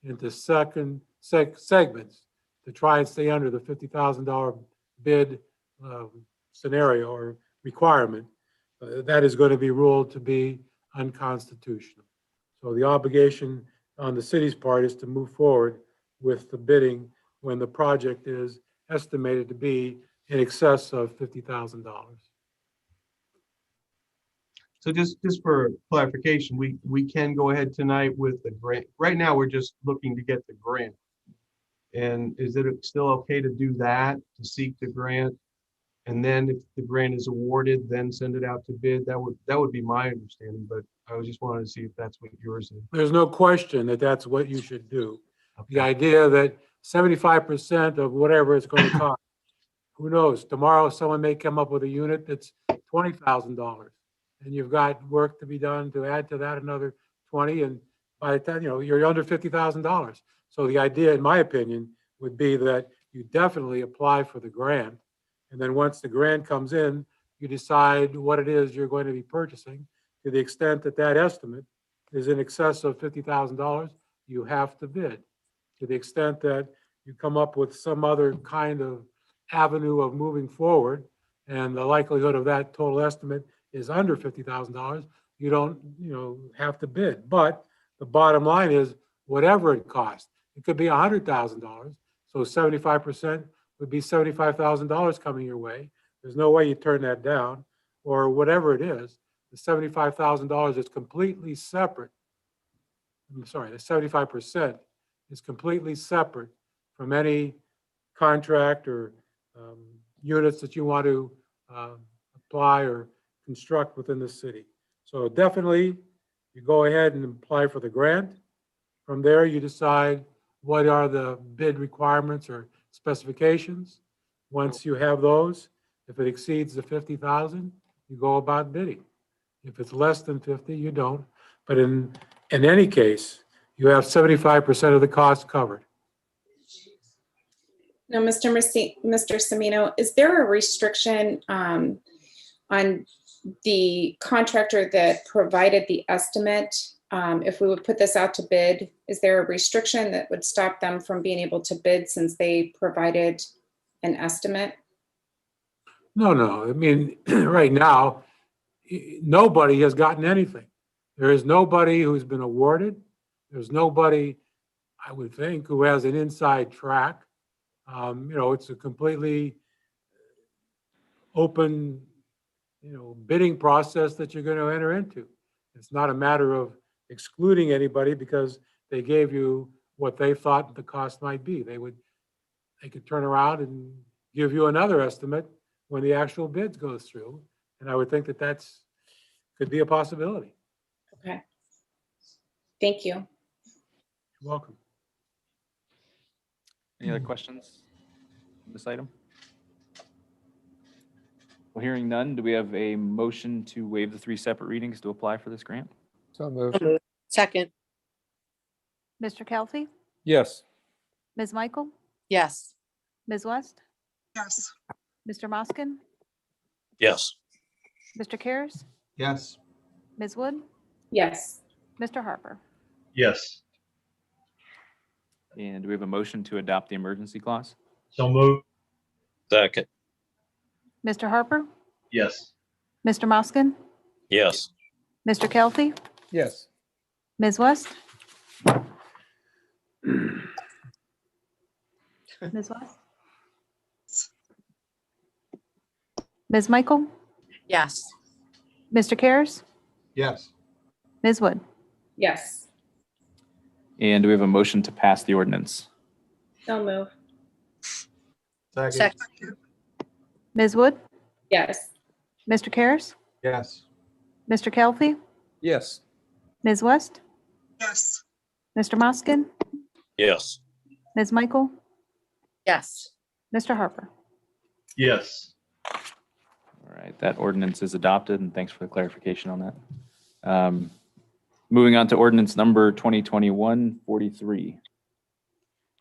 into segments to try and stay under the $50,000 bid scenario or requirement, that is going to be ruled to be unconstitutional. So the obligation on the city's part is to move forward with the bidding when the project is estimated to be in excess of $50,000. So just for clarification, we can go ahead tonight with the grant. Right now, we're just looking to get the grant. And is it still okay to do that, to seek the grant? And then if the grant is awarded, then send it out to bid? That would be my understanding, but I just wanted to see if that's what yours is. There's no question that that's what you should do. Okay. The idea that 75% of whatever it's going to cost, who knows, tomorrow someone may come up with a unit that's $20,000 and you've got work to be done to add to that another 20, and by the time, you're under $50,000. So the idea, in my opinion, would be that you definitely apply for the grant, and then once the grant comes in, you decide what it is you're going to be purchasing. To the extent that that estimate is in excess of $50,000, you have to bid. To the extent that you come up with some other kind of avenue of moving forward, and the likelihood of that total estimate is under $50,000, you don't, have to bid. But the bottom line is, whatever it costs, it could be $100,000. So 75% would be $75,000 coming your way. There's no way you turn that down, or whatever it is. The $75,000 is completely separate. I'm sorry, the 75% is completely separate from any contract or units that you want to apply or construct within the city. So definitely, you go ahead and apply for the grant. From there, you decide what are the bid requirements or specifications. Once you have those, if it exceeds the 50,000, you go about bidding. If it's less than 50, you don't. But in any case, you have 75% of the cost covered. Now, Mr. Semino, is there a restriction on the contractor that provided the estimate? If we would put this out to bid, is there a restriction that would stop them from being able to bid since they provided an estimate? No. I mean, right now, nobody has gotten anything. There is nobody who's been awarded. There's nobody, I would think, who has an inside track. It's a completely open, bidding process that you're going to enter into. It's not a matter of excluding anybody because they gave you what they thought the cost might be. They could turn around and give you another estimate when the actual bids goes through. And I would think that could be a possibility. Okay. Thank you. You're welcome. Any other questions on this item? Well, hearing none, do we have a motion to waive the 3 separate readings to apply for this grant? So moved. Second, Mr. Kelsey, Yes. Ms. Michael, yes. Ms. West, Yes. Mr. Moskin, Yes. Mr. Karas, Yes. Ms. Wood, Yes. Mr. Harper. Yes. And do we have a motion to adopt the emergency clause? So moved. Second. Mr. Harper, Yes. Mr. Moskin, Yes. Mr. Kelly, Yes. Ms. West? Ms. West? Ms. Michael, Yes. Mr. Karas, Yes. Ms. Wood? Yes. And do we have a motion to pass the ordinance? So move. Second. Second. Ms. Wood? Yes. Mr. Karas, Yes. Mr. Kelly, Yes. Ms. West? Yes. Mr. Moskin, Yes. Ms. Michael, Yes. Mr. Harper? Yes. All right, that ordinance is adopted, and thanks for the clarification on that. Moving on to ordinance number 2021-43.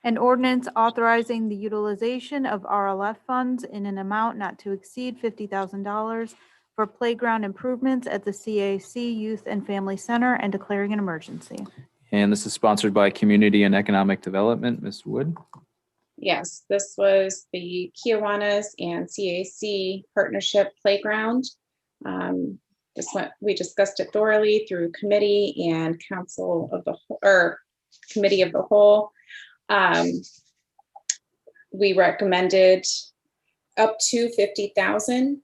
An ordinance authorizing the utilization of RLF funds in an amount not to exceed $50,000 for playground improvements at the CAC Youth and Family Center and declaring an emergency. And this is sponsored by Community and Economic Development. Ms. Wood? Yes, this was the Kiwanis and CAC partnership playground. We discussed it thoroughly through committee and council of the or committee of the whole. We recommended up to 50,000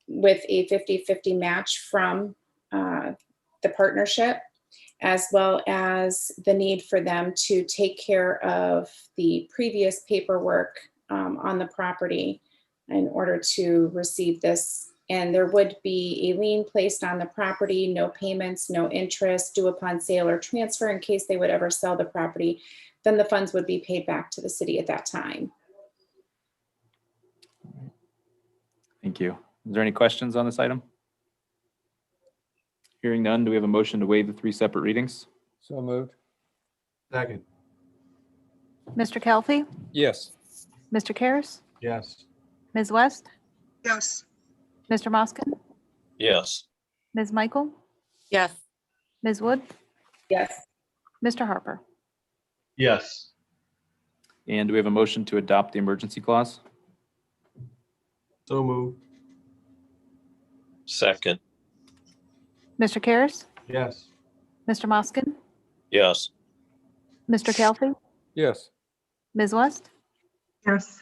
with a 50-50 match from the partnership, as well as the need for them to take care of the previous paperwork on the property in order to receive this. And there would be a lien placed on the property, no payments, no interest due upon sale or transfer in case they would ever sell the property. Then the funds would be paid back to the city at that time. Thank you. Is there any questions on this item? Hearing none, do we have a motion to waive the 3 separate readings? So moved. Second. Mr. Kelly, Yes. Mr. Karas, Yes. Ms. West, Yes. Mr. Moskin, Yes. Ms. Michael, Yes. Ms. Wood, Yes. Mr. Harper? Yes. And do we have a motion to adopt the emergency clause? So moved. Second. Mr. Karas, Yes. Mr. Moskin, Yes. Mr. Kelly, Yes. Ms. West, Yes.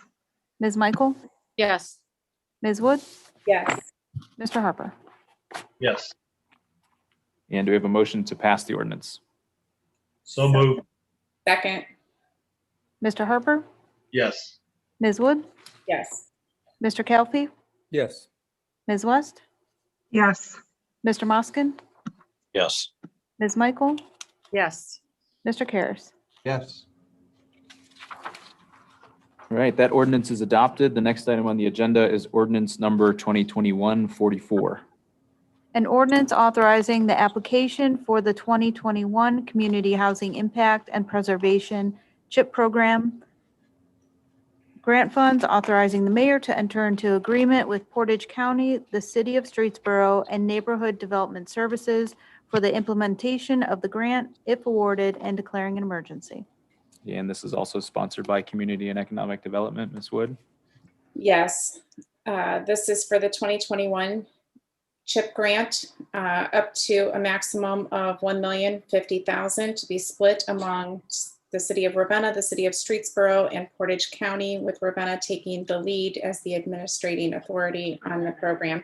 Ms. Michael, Yes. Ms. Wood, Yes. Mr. Harper? Yes. And do we have a motion to pass the ordinance? So moved. Second. Mr. Harper, Yes. Ms. Wood, Yes. Mr. Kelly, Yes. Ms. West, Yes. Mr. Moskin, Yes. Ms. Michael, Yes. Mr. Karas? Yes. All right, that ordinance is adopted. The next item on the agenda is ordinance number 2021-44. An ordinance authorizing the application for the 2021 Community Housing Impact and Preservation CHIP Program grant funds, authorizing the mayor to enter into agreement with Portage County, the City of Streetsboro, and Neighborhood Development Services for the implementation of the grant, if awarded, and declaring an emergency. And this is also sponsored by Community and Economic Development. Ms. Wood? Yes. This is for the 2021 CHIP grant, up to a maximum of $1,050,000 to be split among the city of Ravenna, the city of Streetsboro, and Portage County, with Ravenna taking the lead as the administrating authority on the program.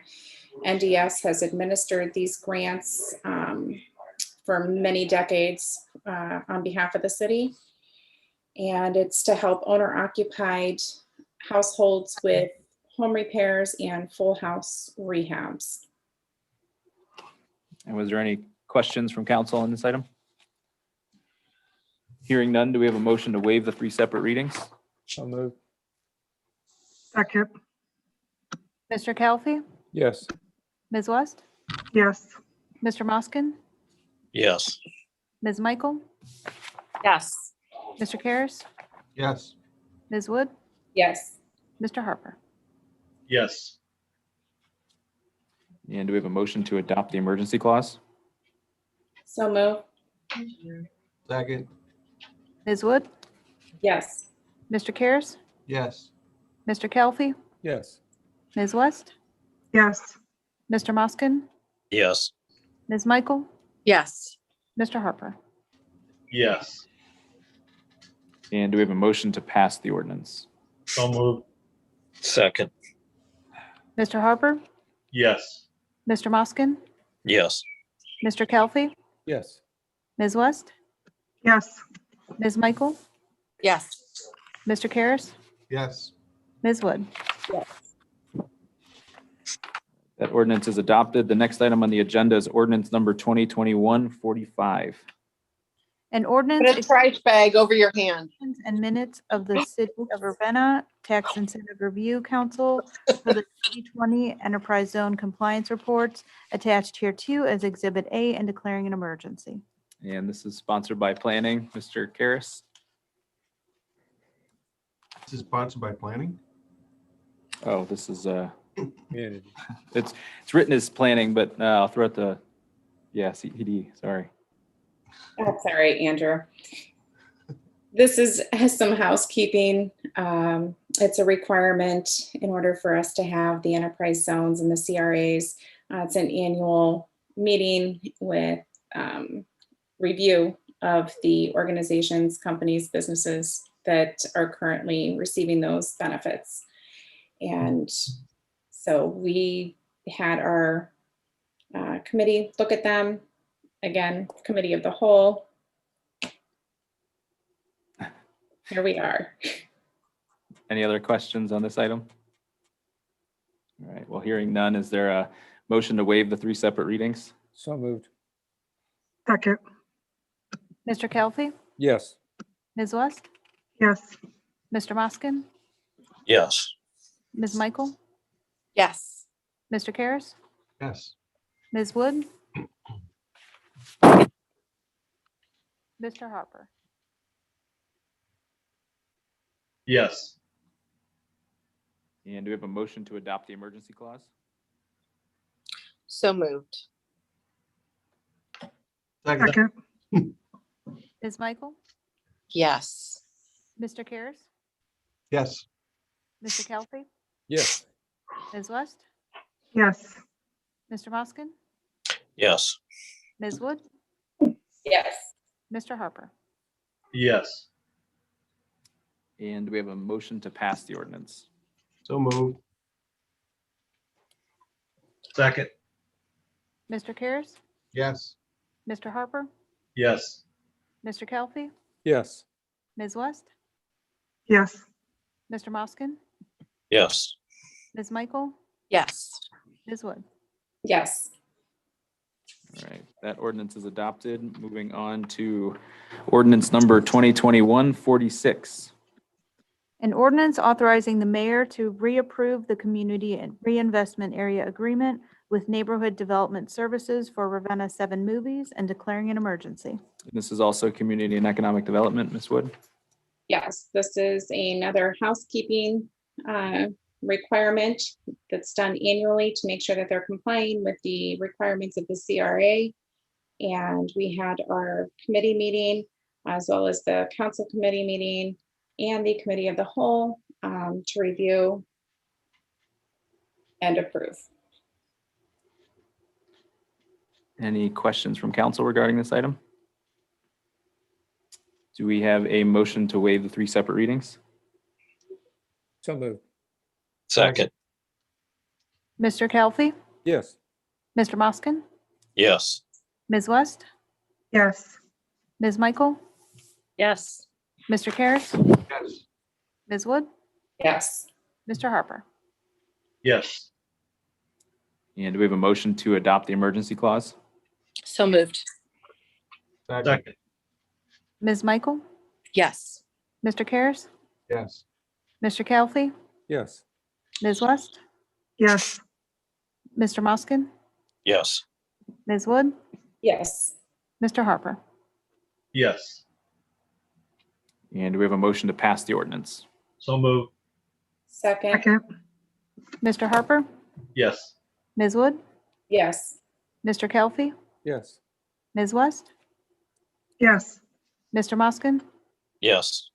NDS has administered these grants for many decades on behalf of the city. And it's to help owner-occupied households with home repairs and full house rehabs. And was there any questions from council on this item? Hearing none, do we have a motion to waive the 3 separate readings? So moved. Second. Mr. Kelly, Yes. Ms. West, Yes. Mr. Moskin, Yes. Ms. Michael, Yes. Mr. Karas, Yes. Ms. Wood, Yes. Mr. Harper? Yes. And do we have a motion to adopt the emergency clause? So move. Second, Ms. Wood, Yes. Mr. Karas, yes. Mr. Kelfi, Yes. Ms. West, yes, Mr. Moskin, Yes. Ms. Michael, yes, Mr. Harper. Yes. And do we have a motion to pass the ordinance? So moved. Second. Mr. Harper, Yes. Mr. Moskin, Yes. Mr. Kelfi, Yes. Ms. West, yes, Ms. Michael, yes, Mr. Karas, Yes. Ms. Wood. That ordinance is adopted. The next item on the agenda is ordinance number 2021-45. An put ordinance a trash bag over your hand. and minutes of the City of Ravenna Tax Incentive Review Council for the 2020 Enterprise Zone Compliance Reports attached here too as Exhibit A and declaring an emergency. And this is sponsored by Planning. Mr. Karas? This is sponsored by planning. Oh, this is, Community. it's written as planning, but I'll throw out the, yeah, CED, sorry. That's all right, Andrew. This has some housekeeping. It's a requirement in order for us to have the enterprise zones and the CRAs. It's an annual meeting with review of the organizations, companies, businesses that are currently receiving those benefits. And so we had our committee look at them. Again, committee of the whole. Here we are. Any other questions on this item? All right, well, hearing none, is there a motion to waive the 3 separate readings? So moved. second, Mr. Kelfi, Yes. Ms. West, yes, Mr. Moskin, Yes. Ms. Michael, Yes, Mr. Karas, Yes. Ms. Wood, Mr. Harper. Yes. And do we have a motion to adopt the emergency clause? so moved. Second, second, Ms. Michael, Yes, Mr. Karas, yes. Mr. Kelfi, Yes. Ms. West, yes, Mr. Moskin, Yes. Ms. Wood, Yes. Mr. Harper. Yes. And do we have a motion to pass the ordinance? So moved. Second. Mr. Karas, Yes. Mr. Harper, Yes. Mr. Kelfi, Yes. Ms. West, yes, Mr. Moskin, Yes. Ms. Michael, yes, Ms. Wood. Yes. All right, that ordinance is adopted. Moving on to ordinance number 2021-46. An ordinance authorizing the mayor to reapprove the community and reinvestment area agreement with Neighborhood Development Services for Ravenna 7 Movies and declaring an emergency. This is also Community and Economic Development, Ms. Wood. Yes, this is another housekeeping requirement that's done annually to make sure that they're complying with the requirements of the CRA. And we had our committee meeting, as well as the council committee meeting and the committee of the whole to review and approve. Any questions from council regarding this item? Do we have a motion to waive the 3 separate readings? So moved. Second. Mr. Kelfi, Yes. Mr. Moskin, Yes. Ms. West, yes, Ms. Michael, yes, Mr. Karas, Yes. Ms. Wood, Yes. Mr. Harper. Yes. And do we have a motion to adopt the emergency clause? so moved. Second, Second. Ms. Michael, Yes, Mr. Karas, yes. Mr. Kelfi, Yes. Ms. West, yes, Mr. Moskin, Yes. Ms. Wood, Yes. Mr. Harper. Yes. And do we have a motion to pass the ordinance? So moved. Second. second, Mr. Harper, Yes. Ms. Wood, Yes. Mr. Kelfi, Yes. Ms. West, Yes. Mr. Moskin, Yes.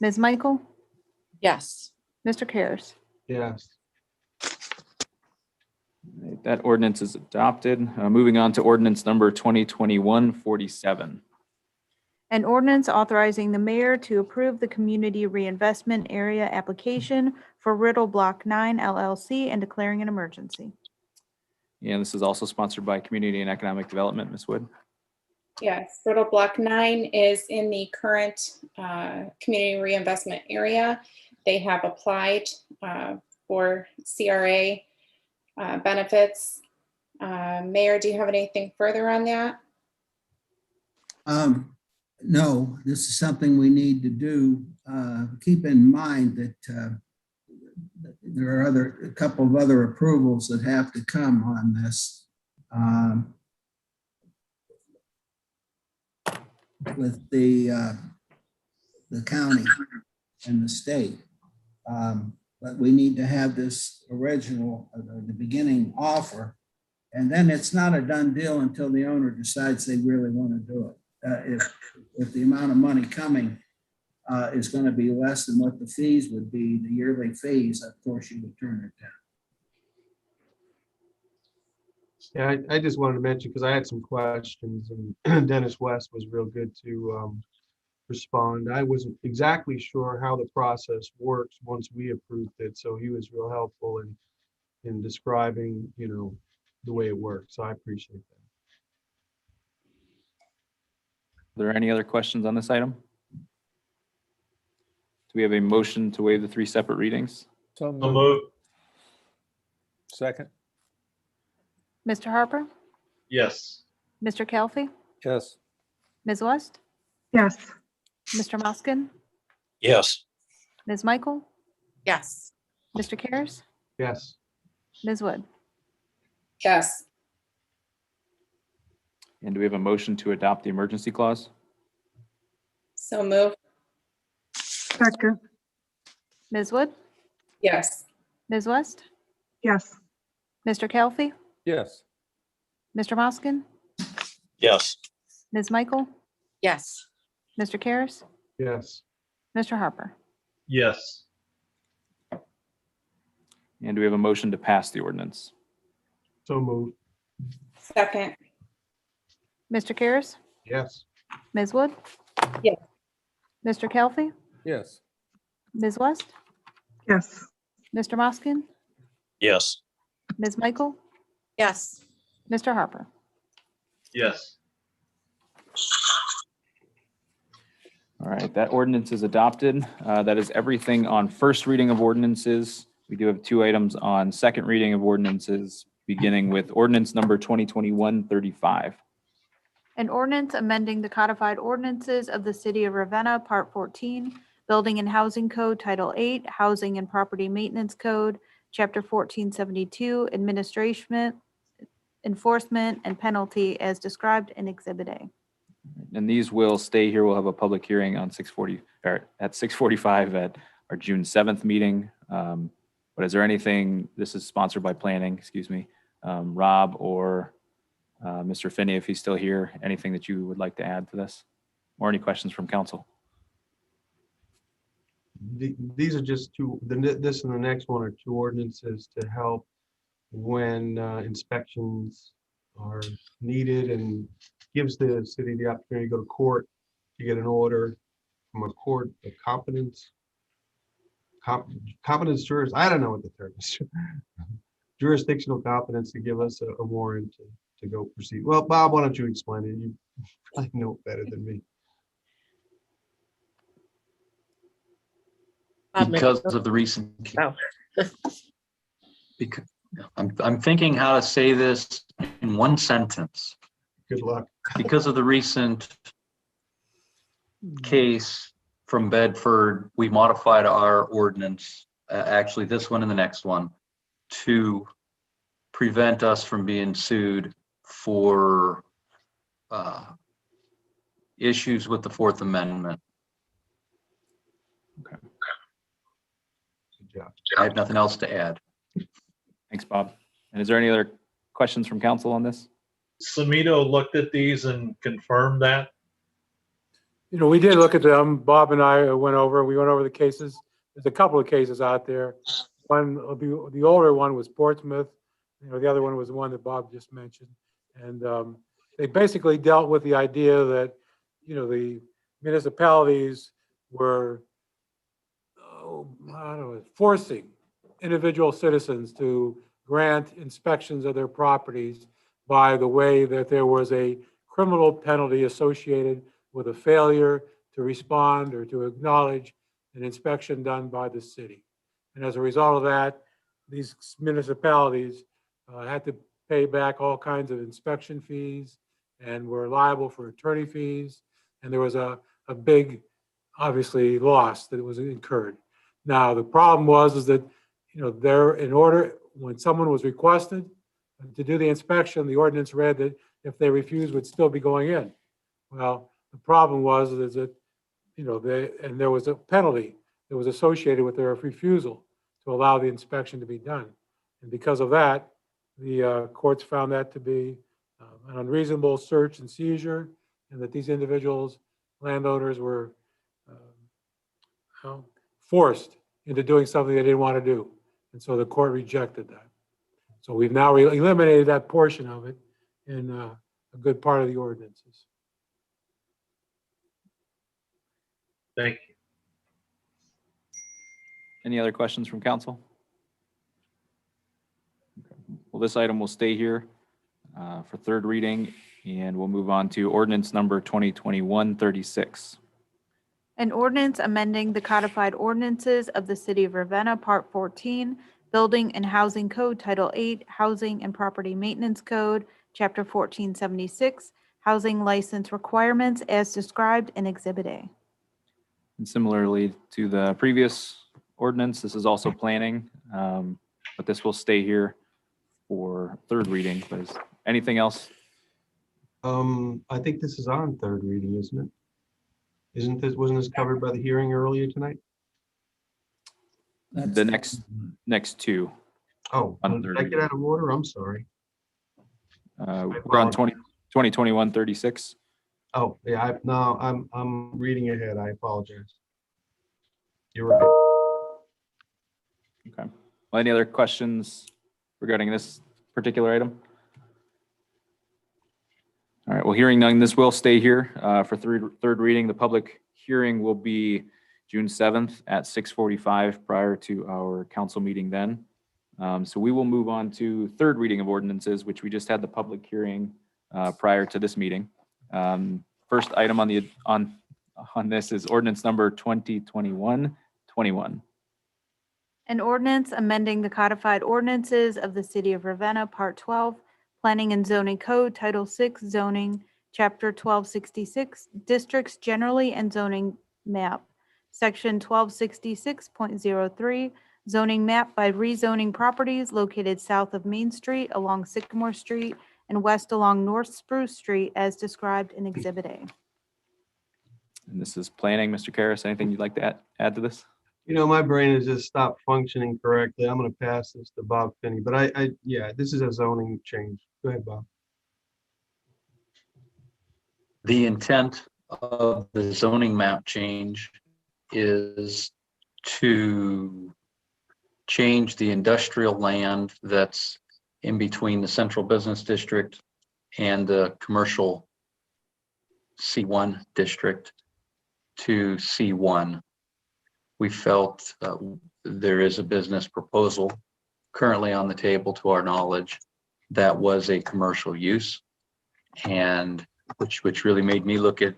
Ms. Michael, Yes. Mr. Karas. Yes. That ordinance is adopted. Moving on to ordinance number 2021-47. An ordinance authorizing the mayor to approve the community reinvestment area application for Riddle Block 9 LLC and declaring an emergency. And this is also sponsored by Community and Economic Development. Ms. Wood? Yes, Brittle Block 9 is in the current community reinvestment area. They have applied for CRA benefits. Mayor, do you have anything further on that? No, this is something we need to do. Keep in mind that there are a couple of other approvals that have to come on this. With the county and the state. But we need to have this original, the beginning offer. And then it's not a done deal until the owner decides they really want to do it. If the amount of money coming is going to be less than what the fees would be, the yearly fees, of course you would turn it down. Yeah, I just wanted to mention, because I had some questions, and Dennis West was real good to respond. I wasn't exactly sure how the process works once we approved it, so he was real helpful in describing, the way it works. So I appreciate that. Are there any other questions on this item? Do we have a motion to waive the 3 separate readings? So So moved. move. Second. Mr. Harper, Yes. Mr. Kelfi, Yes. Ms. West, Yes. Mr. Moskin, Yes. Ms. Michael, Yes. Mr. Karas, Yes. Ms. Wood. Yes. And do we have a motion to adopt the emergency clause? So move. Second. Ms. Wood, Yes. Ms. West, Yes. Mr. Kelfi, Yes. Mr. Moskin, Yes. Ms. Michael, Yes. Mr. Karas, Yes. Mr. Harper. Yes. And do we have a motion to pass the ordinance? So moved. Second. Mr. Karas, Yes. Ms. Wood? Yes. Mr. Kelfi, Yes. Ms. West, Yes. Mr. Moskin, Yes. Ms. Michael, Yes. Mr. Harper. Yes. All right, that ordinance is adopted. That is everything on first reading of ordinances. We do have 2 items on second reading of ordinances, beginning with ordinance number 2021-35. An ordinance amending the codified ordinances of the city of Ravenna, Part 14, Building and Housing Code, Title 8, Housing and Property Maintenance Code, Chapter 1472, Administration, Enforcement, and Penalty as described in Exhibit A. And these will stay here. We'll have a public hearing on 6:45 at our June 7th meeting. But is there anything, this is sponsored by planning, excuse me, Rob or Mr. Finney, if he's still here, anything that you would like to add to this? Or any questions from council? These are just this and the next one are 2 ordinances to help when inspections are needed, and gives the city the opportunity to go to court to get an order from a court of competence. Competence jurors, I don't know what the term is. Jurisdictional competence to give us a warrant to go proceed. Well, Bob, why don't you explain it? You probably know it better than me. Because of the recent. Oh. Because I'm thinking how to say this in one sentence. Good luck. Because of the recent case from Bedford, we modified our ordinance, actually this one and the next one, to prevent us from being sued for issues with the Fourth Amendment. Okay. Good job. I have nothing else to add. Thanks, Bob. And is there any other questions from council on this? Samito looked at these and confirmed that. We did look at them. Bob and I we went over the cases. There's a couple of cases out there. One, the older one was Portsmouth. The other one was the one that Bob just mentioned. And they basically dealt with the idea that, the municipalities were forcing individual citizens to grant inspections of their properties by the way that there was a criminal penalty associated with a failure to respond or to acknowledge an inspection done by the city. And as a result of that, these municipalities had to pay back all kinds of inspection fees and were liable for attorney fees. And there was a big, obviously, loss that was incurred. Now, the problem was that, when someone was requested to do the inspection, the ordinance read that if they refused, would still be going in. Well, the problem was that, and there was a penalty that was associated with their refusal to allow the inspection to be done. And because of that, the courts found that to be an unreasonable search and seizure, and that these individuals, landowners, were forced into doing something they didn't want to do. And so the court rejected that. So we've now eliminated that portion of it in a good part of the ordinances. Thank you. Any other questions from council? Okay. Well, this item will stay here for third reading, and we'll move on to ordinance number 2021-36. An ordinance amending the codified ordinances of the City of Ravenna, Part 14, Building and Housing Code, Title 8, Housing and Property Maintenance Code, Chapter 1476, Housing License Requirements as described in Exhibit A. And similarly to the previous ordinance, this is also planning, but this will stay here for third reading. But is anything else? I think this is on third reading, isn't it? Wasn't this covered by the hearing earlier tonight? The next two. Oh, On did third I get out of order? I'm sorry. We're on 2021-36. Oh, yeah, I'm reading ahead. I apologize. You're right. Okay. Well, any other questions regarding this particular item? All right, well, hearing none, this will stay here for third reading. The public hearing will be June 7th at 6:45 prior to our council meeting then. So we will move on to third reading of ordinances, which we just had the public hearing prior to this meeting. First item on this is ordinance number 2021-21. An ordinance amending the codified ordinances of the City of Ravenna, Part 12, Planning and Zoning Code, Title 6, Zoning, Chapter 1266, Districts Generally and Zoning Map, Section 1266.03, Zoning Map by rezoning properties located south of Main Street along Sycamore Street and west along North Spruce Street as described in Exhibit A. And this is planning. Mr. Karras, anything you'd like to add to this? My brain has just stopped functioning correctly. I'm going to pass this to Bob Finney, but yeah, this is a zoning change. Go ahead, Bob. The intent of the zoning map change is to change the industrial land that's in between the central business district and the commercial C1 district to C1. We felt there is a business proposal currently on the table, to our knowledge, that was a commercial use, and which really made me look at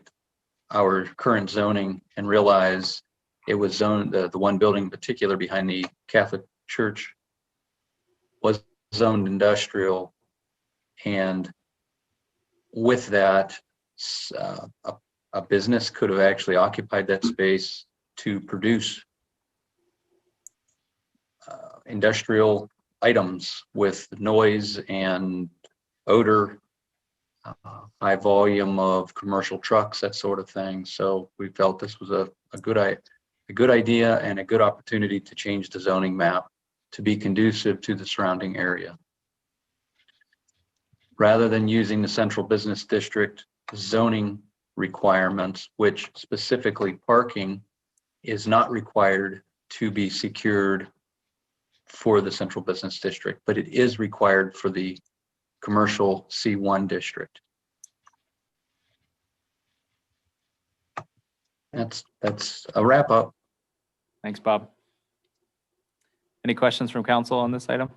our current zoning and realize it was zoned, the one building in particular behind the Catholic Church was zoned industrial, and with that, a business could have actually occupied that space to produce industrial items with noise and odor, high volume of commercial trucks, that sort of thing. So we felt this was a good idea and a good opportunity to change the zoning map to be conducive to the surrounding area. Rather than using the central business district zoning requirements, which specifically parking is not required to be secured for the central business district, but it is required for the commercial C1 district. That's a wrap up. Thanks, Bob. Any questions from council on this item?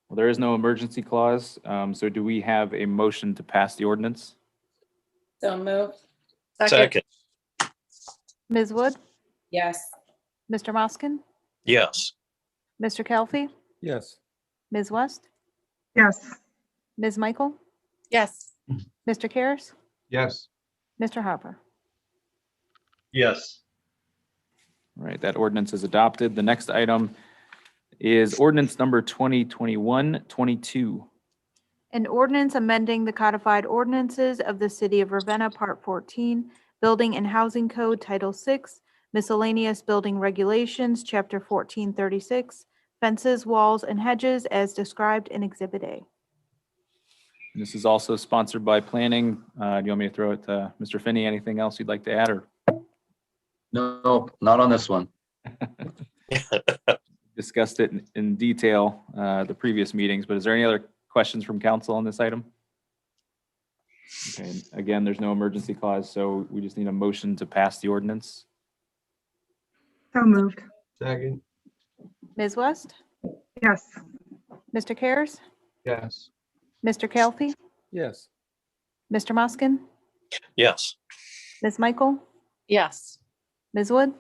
Well, there is no emergency clause, so do we have a motion to pass the ordinance? So moved. Second, Ms. Wood, Yes. Mr. Moskin, yes. Mr. Kelfi, Yes. Ms. West, Yes. Ms. Michael, Yes. Mr. Karas, Yes. Mr. Harper. Yes. All right, that ordinance is adopted. The next item is ordinance number 2021-22. An ordinance amending the codified ordinances of the City of Ravenna, Part 14, Building and Housing Code, Title 6, Miscellaneous Building Regulations, Chapter 1436, Fences, Walls, and Hedges as described in Exhibit A. This is also sponsored by planning. Do you want me to throw it to Mr. Finney? Anything else you'd like to add, or No, not on this one. discussed it in detail the previous meetings, but is there any other questions from council on this item? Okay, again, there's no emergency clause, so we just need a motion to pass the ordinance. So moved. Second. Ms. West, Yes. Mr. Karas, Yes. Mr. Kelfi, Yes. Mr. Moskin, Yes. Ms. Michael, Yes. Ms. Wood,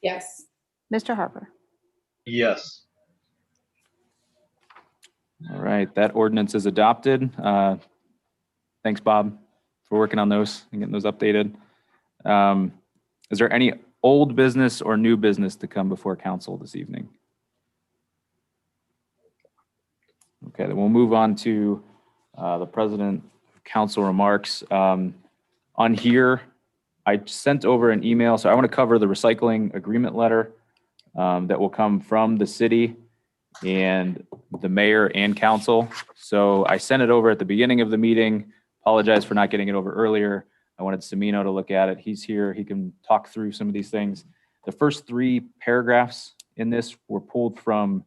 Yes. Mr. Harper. Yes. All right, that ordinance is adopted. Thanks, Bob, for working on those and getting those updated. Is there any old business or new business to come before council this evening? Okay, then we'll move on to the president council remarks. On here, I sent over an email, so I want to cover the recycling agreement letter that will come from the city and the mayor and council. So I sent it over at the beginning of the meeting. Apologize for not getting it over earlier. I wanted Semino to look at it. He's here. He can talk through some of these things. The first 3 paragraphs in this were pulled from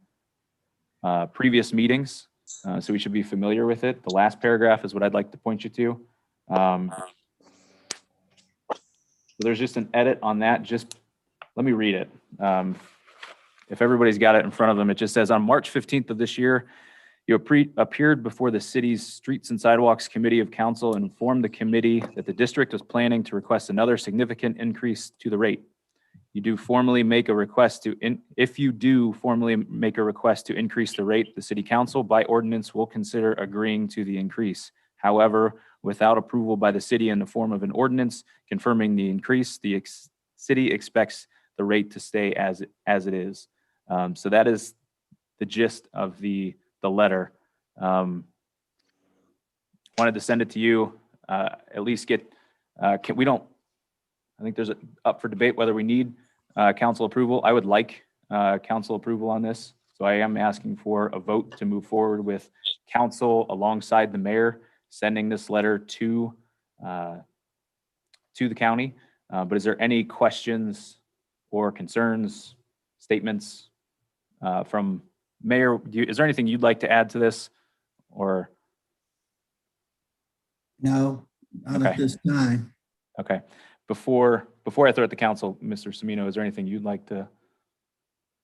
previous meetings, so we should be familiar with it. The last paragraph is what I'd like to point you to. So there's just an edit on that. Just let me read it. If everybody's got it in front of them, it just says, on March 15th of this year, you appeared before the city's Streets and Sidewalks Committee of Council and informed the committee that the district was planning to request another significant increase to the rate. If you do formally make a request to increase the rate, the city council by ordinance will consider agreeing to the increase. However, without approval by the city in the form of an ordinance confirming the increase, the city expects the rate to stay as it is. So that is the gist of the letter. Wanted to send it to you, at least get, I think there's up for debate whether we need council approval. I would like council approval on this. So I am asking for a vote to move forward with council alongside the mayor, sending this letter to the county. But is there any questions or concerns, statements from Mayor? Is there anything you'd like to add to this, or? No, not at Okay. this time. Okay. Before I throw it to council, Mr. Semino, is there anything you'd like to?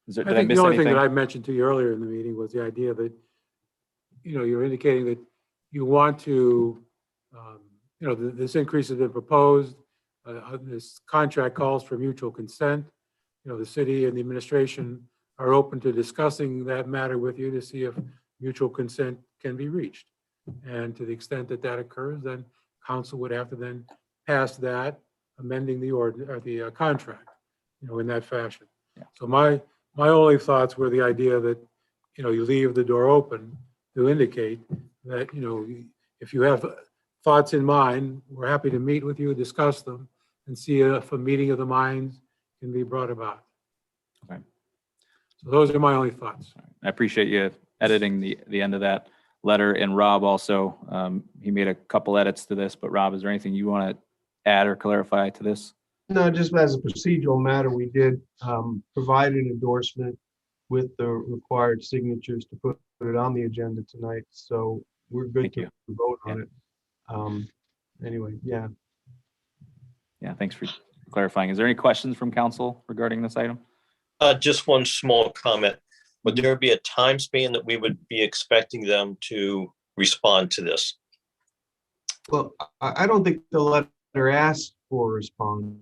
Did I think miss the only thing anything? that I mentioned to you earlier in the meeting was the idea that, you're indicating that you want to, this increase has been proposed. This contract calls for mutual consent. The city and the administration are open to discussing that matter with you to see if mutual consent can be reached. And to the extent that that occurs, then council would have to then pass that, amending the contract, in that fashion. Yeah. So my only thoughts were the idea that, you leave the door open to indicate that, if you have thoughts in mind, we're happy to meet with you, discuss them, and see if a meeting of the minds can be brought about. Okay. So those are my only thoughts. I appreciate you editing the end of that letter, and Rob also, he made a couple edits to this, but Rob, is there anything you want to add or clarify to this? No, just as a procedural matter, we did provide an endorsement with the required signatures to put it on the agenda tonight. So we're good Thank to you. vote on it. Anyway, yeah. Yeah, thanks for clarifying. Is there any questions from council regarding this item? Just one small comment. Would there be a time span that we would be expecting them to respond to this? Well, I don't think the letter asks for a response.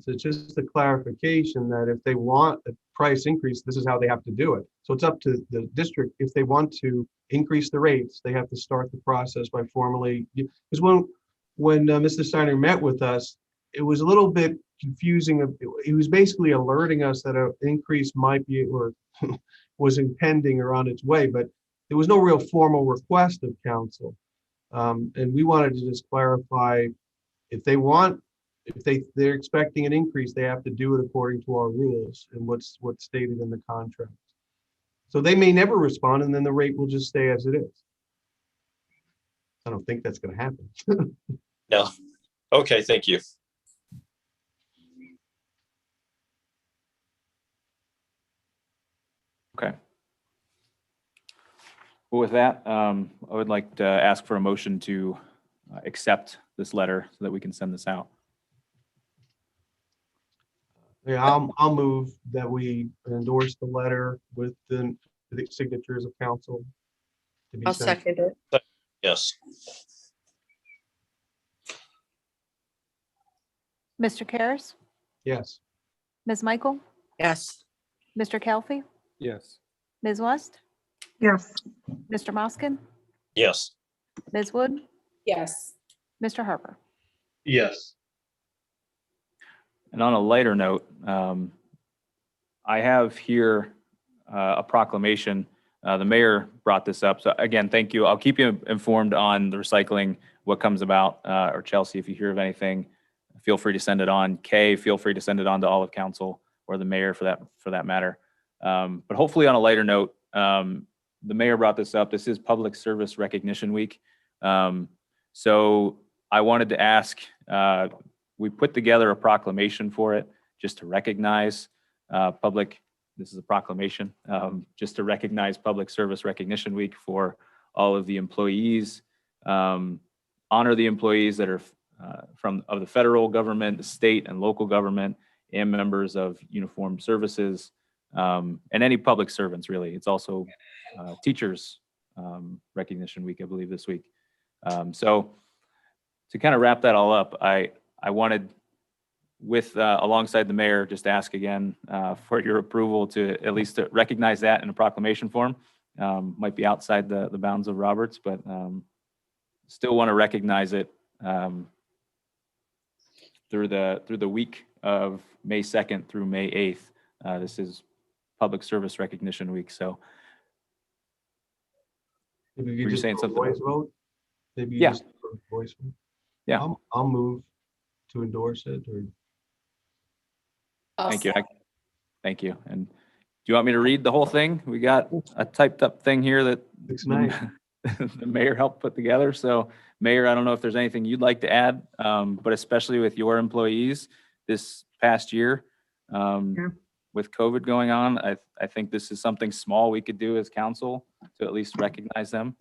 It's just a clarification that if they want a price increase, this is how they have to do it. So it's up to the district. If they want to increase the rates, they have to start the process by formally, because when Mr. Steiner met with us, it was a little bit confusing. He was basically alerting us that an increase might be or was impending or on its way, but there was no real formal request of council. And we wanted to just clarify, if they're expecting an increase, they have to do it according to our rules and what's stated in the contract. So they may never respond, and then the rate will just stay as it is. I don't think that's going to happen. No. Okay, thank you. Okay. Well, with that, I would like to ask for a motion to accept this letter so that we can send this out. Yeah, I'll move that we endorse the letter with the signatures of council to be I'll sent. second it. Yes. Mr. Karas, Yes. Ms. Michael, Yes. Mr. Kelfi, Yes. Ms. West, Yes. Mr. Moskin, Yes. Ms. Wood, Yes. Mr. Harper. Yes. And on a lighter note, I have here a proclamation. The mayor brought this up. So again, thank you. I'll keep you informed on the recycling, what comes about, or Chelsea, if you hear of anything, feel free to send it on. Kay, feel free to send it on to all of council or the mayor for that matter. But hopefully on a lighter note, the mayor brought this up. This is Public Service Recognition Week. So I wanted to ask, we put together a proclamation for it just to recognize this is a proclamation, just to recognize Public Service Recognition Week for all of the employees, honor the employees that are of the federal government, the state and local government, and members of uniformed services, and any public servants, really. It's also Teachers Recognition Week, I believe, this week. So to kind of wrap that all up, I wanted, alongside the mayor, just ask again for your approval to at least to recognize that in a proclamation form. Might be outside the bounds of Roberts, but still want to recognize it through the week of May 2nd through May 8th. This is Public Service Recognition Week. So Maybe Were you you just saying do a something? voice vote? Maybe you Yeah. just do a voice vote? Yeah. I'll move to endorse it, or Thank you. Thank you. And do you want me to read the whole thing? We got a typed up thing here that looks nice. the mayor helped put together. So Mayor, I don't know if there's anything you'd like to add, but especially with your employees this past year, with COVID going on, I think this is something small we could do as council to at least recognize them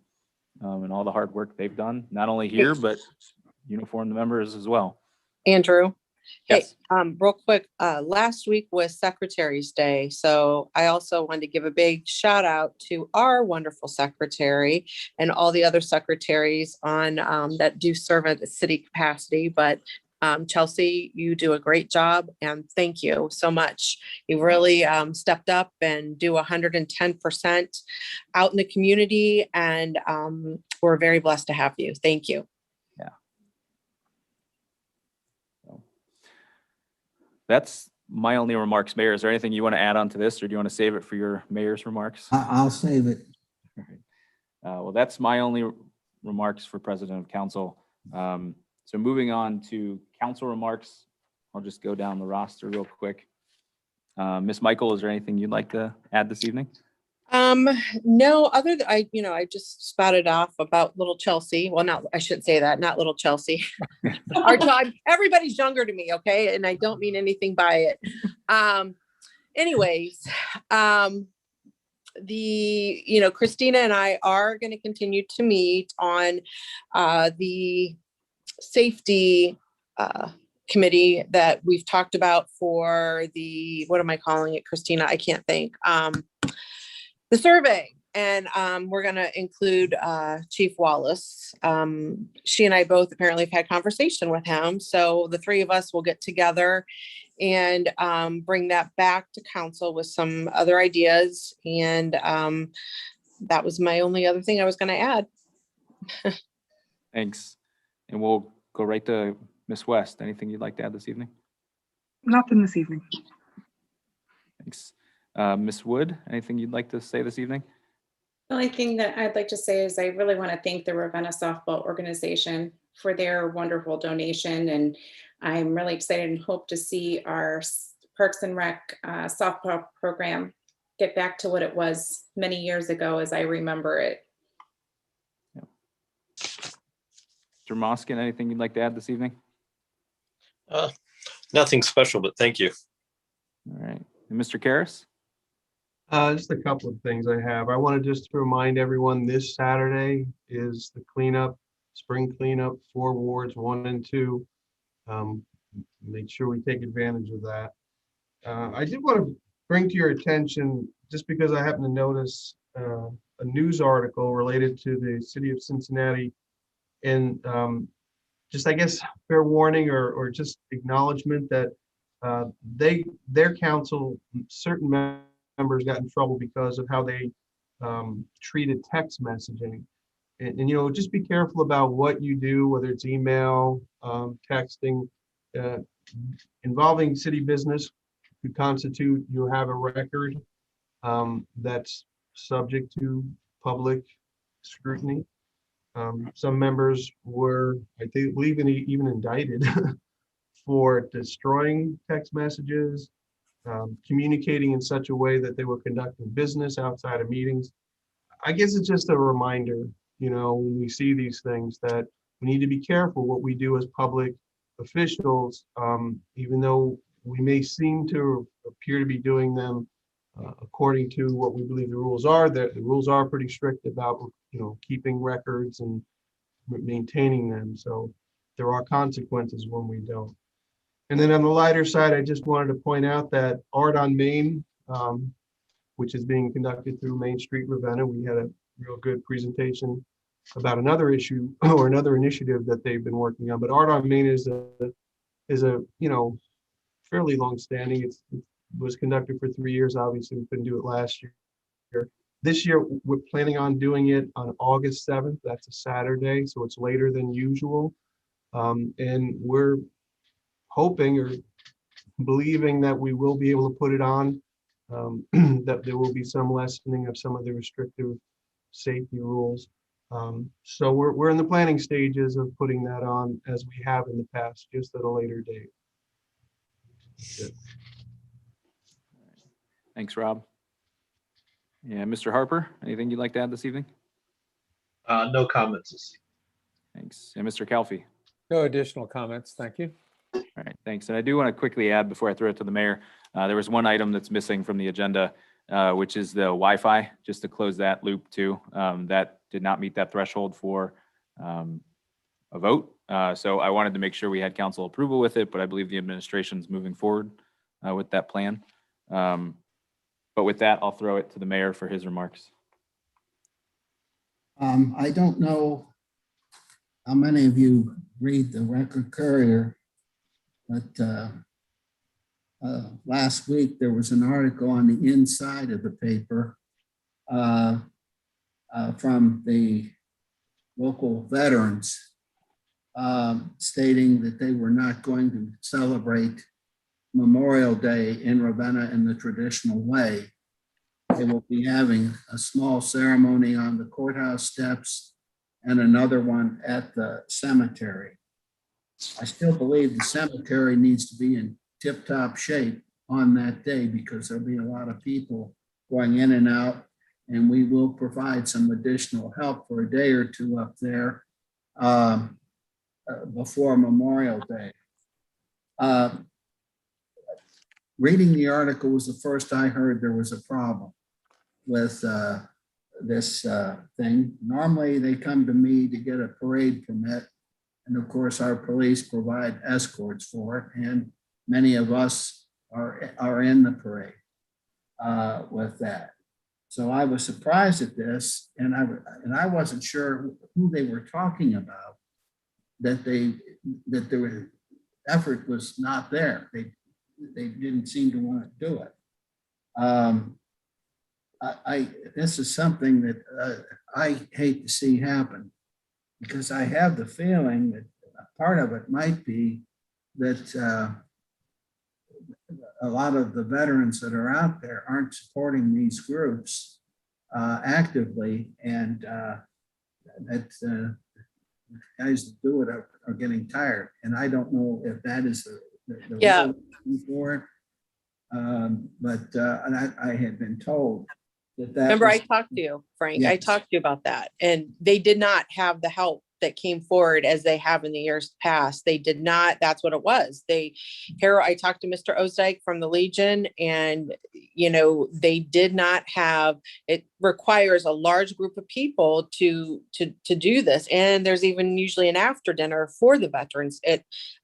and all the hard work they've done, not only here, but uniformed members as well. Andrew. Hey, Yes. real quick, last week was Secretary's Day. So I also wanted to give a big shout out to our wonderful secretary and all the other secretaries on that do serve at the city capacity. But Chelsea, you do a great job and thank you so much. You really stepped up and do 110% out in the community, and we're very blessed to have you. Thank you. That's my only remarks, Mayor. Is there anything you want to add on to this, or do you want to save it for your mayor's remarks? I'll save it. All right. Well, that's my only remarks for President of Council. So moving on to council remarks, I'll just go down the roster real quick. Ms. Michael, is there anything you'd like to add this evening? No, other than I just spouted off about little Chelsea. Well, not, I shouldn't say that, not little Chelsea. Our time, everybody's younger to me, okay? And I don't mean anything by it. Anyways, Christina and I are going to continue to meet on the safety committee that we've talked about for the, what am I calling it, Christina? I can't think. The survey. And we're going to include Chief Wallace. She and I both apparently have had conversation with him. So the three of us will get together and bring that back to council with some other ideas. And that was my only other thing I was going to add. Thanks. And we'll go right to Ms. West. Anything you'd like to add this evening? Nothing this evening. Thanks. Ms. Wood, anything you'd like to say this evening? The only thing that I'd like to say is I really want to thank the Ravenna Softball Organization for their wonderful donation. And I'm really excited and hope to see our Parks and Rec softball program get back to what it was many years ago as I remember it. Yeah. Mr. Moskin, anything you'd like to add this evening? Nothing special, but thank you. All right. And Mr. Karras? Just a couple of things I have. I want to just remind everyone this Saturday is the cleanup, spring cleanup for wards 1 and 2. Make sure we take advantage of that. I did want to bring to your attention, just because I happen to notice a news article related to the city of Cincinnati, and just, I guess, fair warning or just acknowledgement that their council, certain members got in trouble because of how they treated text messaging. And just be careful about what you do, whether it's email, texting, involving city business could constitute, you have a record that's subject to public scrutiny. Some members were, I believe, even indicted for destroying text messages, communicating in such a way that they were conducting business outside of meetings. I guess it's just a reminder, when we see these things, that we need to be careful what we do as public officials, even though we may seem to appear to be doing them according to what we believe the rules are. The rules are pretty strict about, keeping records and maintaining them. So there are consequences when we don't. And then on the lighter side, I just wanted to point out that Art on Main, which is being conducted through Main Street Ravenna, we had a real good presentation about another issue or another initiative that they've been working on. But Art on Main is a fairly long-standing. It was conducted for 3 years. Obviously, we couldn't do it last year. This year, we're planning on doing it on August 7th. That's a Saturday, so it's later than usual. And we're hoping or believing that we will be able to put it on, that there will be some lessening of some of the restrictive safety rules. So we're in the planning stages of putting that on, as we have in the past, just at a later date. Good. Thanks, Rob. Yeah, Mr. Harper, anything you'd like to add this evening? No comments this evening. Thanks. And Mr. Calfee? No additional comments. Thank you. All right, thanks. And I do want to quickly add before I throw it to the mayor, there was one item that's missing from the agenda, which is the Wi-Fi, just to close that loop too. That did not meet that threshold for a vote. So I wanted to make sure we had council approval with it, but I believe the administration's moving forward with that plan. But with that, I'll throw it to the mayor for his remarks. I don't know how many of you read the Record Courier, but last week there was an article on the inside of the paper from the local veterans stating that they were not going to celebrate Memorial Day in Ravenna in the traditional way. They will be having a small ceremony on the courthouse steps and another one at the cemetery. I still believe the cemetery needs to be in tip-top shape on that day because there'll be a lot of people going in and out and we will provide some additional help for a day or two up there before Memorial Day. Reading the article was the first I heard there was a problem with this thing. Normally, they come to me to get a parade permit. And of course, our police provide escorts for it. And many of us are in the parade with that. So I was surprised at this, and I wasn't sure who they were talking about, that the effort was not there. They didn't seem to want to do it. This is something that I hate to see happen, because I have the feeling that part of it might be that a lot of the veterans that are out there aren't supporting these groups actively, and that guys that do it are getting tired. And I don't know if that is the Yeah. reason for it. But I had been told that Remember, I was, talked to you, Frank. I Yes. talked to you about that, and they did not have the help that came forward as they have in the years past. They did not. That's what it was. I talked to Mr. Osdike from the Legion, and they did not have. It requires a large group of people to do this, and there's even usually an after dinner for the veterans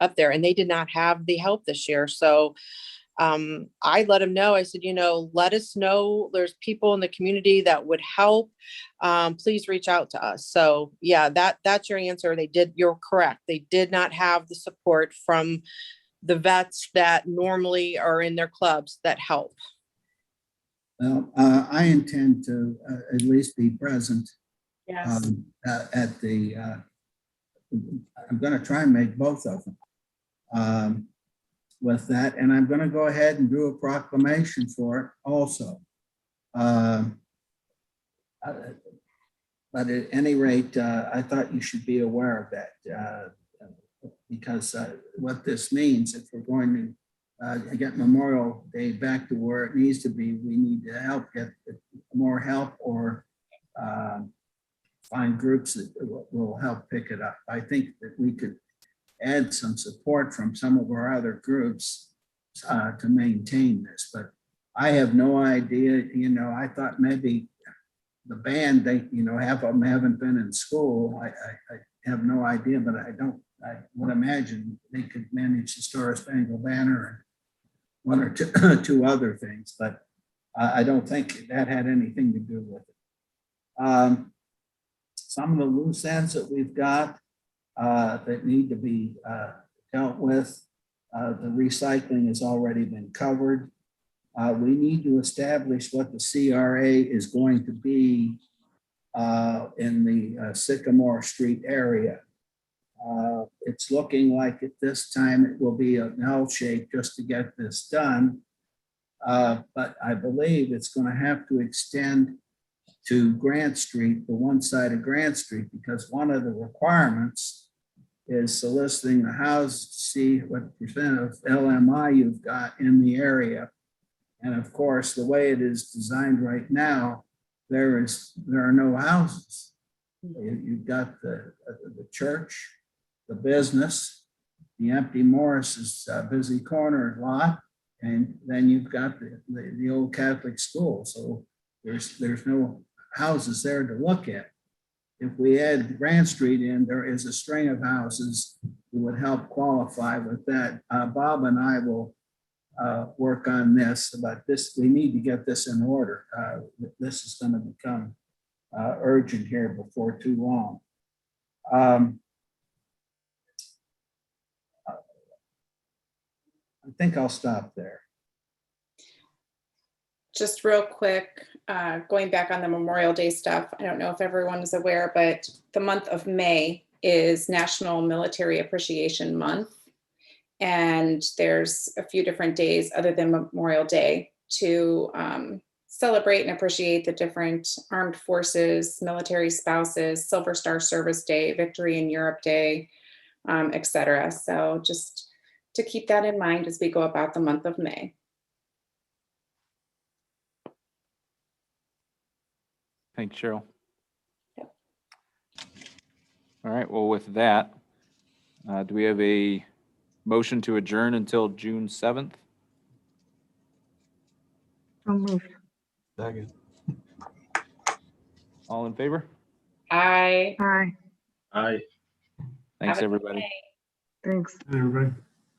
up there, and they did not have the help this year. So I let him know. I said, let us know. There's people in the community that would help. Please reach out to us. So yeah, that's your answer. You're correct. They did not have the support from the vets that normally are in their clubs that help. well, I intend to at least be present Yes. at the, I'm going to try and make both of them with that. And I'm going to go ahead and do a proclamation for it also. But at any rate, I thought you should be aware of that because what this means, if we're going to get Memorial Day back to where it needs to be, we need to get more help or find groups that will help pick it up. I think that we could add some support from some of our other groups to maintain this, but I have no idea. I thought maybe the band, half of them haven't been in school. I have no idea, but I would imagine they could manage the Star Spangled Banner and one or two other things, but I don't think that had anything to do with it. Some of the loose ends that we've got that need to be dealt with, the recycling has already been covered. We need to establish what the CRA is going to be in the Sycamore Street area. It's looking like at this time it will be an L shape just to get this done. But I believe it's going to have to extend to Grant Street, the one side of Grant Street, because one of the requirements is soliciting the houses to see what percent of LMI you've got in the area. And of course, the way it is designed right now, there are no houses. You've got the church, the business, the empty Morris's busy corner lot, and then you've got the old Catholic school. So there's no houses there to look at. If we add Grant Street in, there is a string of houses that would help qualify with that. Bob and I will work on this, but we need to get this in order. This is going to become urgent here before too long. I think I'll stop there. Just real quick, going back on the Memorial Day stuff, I don't know if everyone is aware, but the month of May is National Military Appreciation Month. And there's a few different days other than Memorial Day to celebrate and appreciate the different armed forces, military spouses, Silver Star Service Day, Victory in Europe Day, etc. So just to keep that in mind as we go about the month of May. Thanks, Cheryl. Yep. All right, well, with that, do we have a motion to adjourn until June 7th? So moved. Second. All in favor? I. Aye, Aye. Thanks, Have a good everybody. day. thanks. Everybody.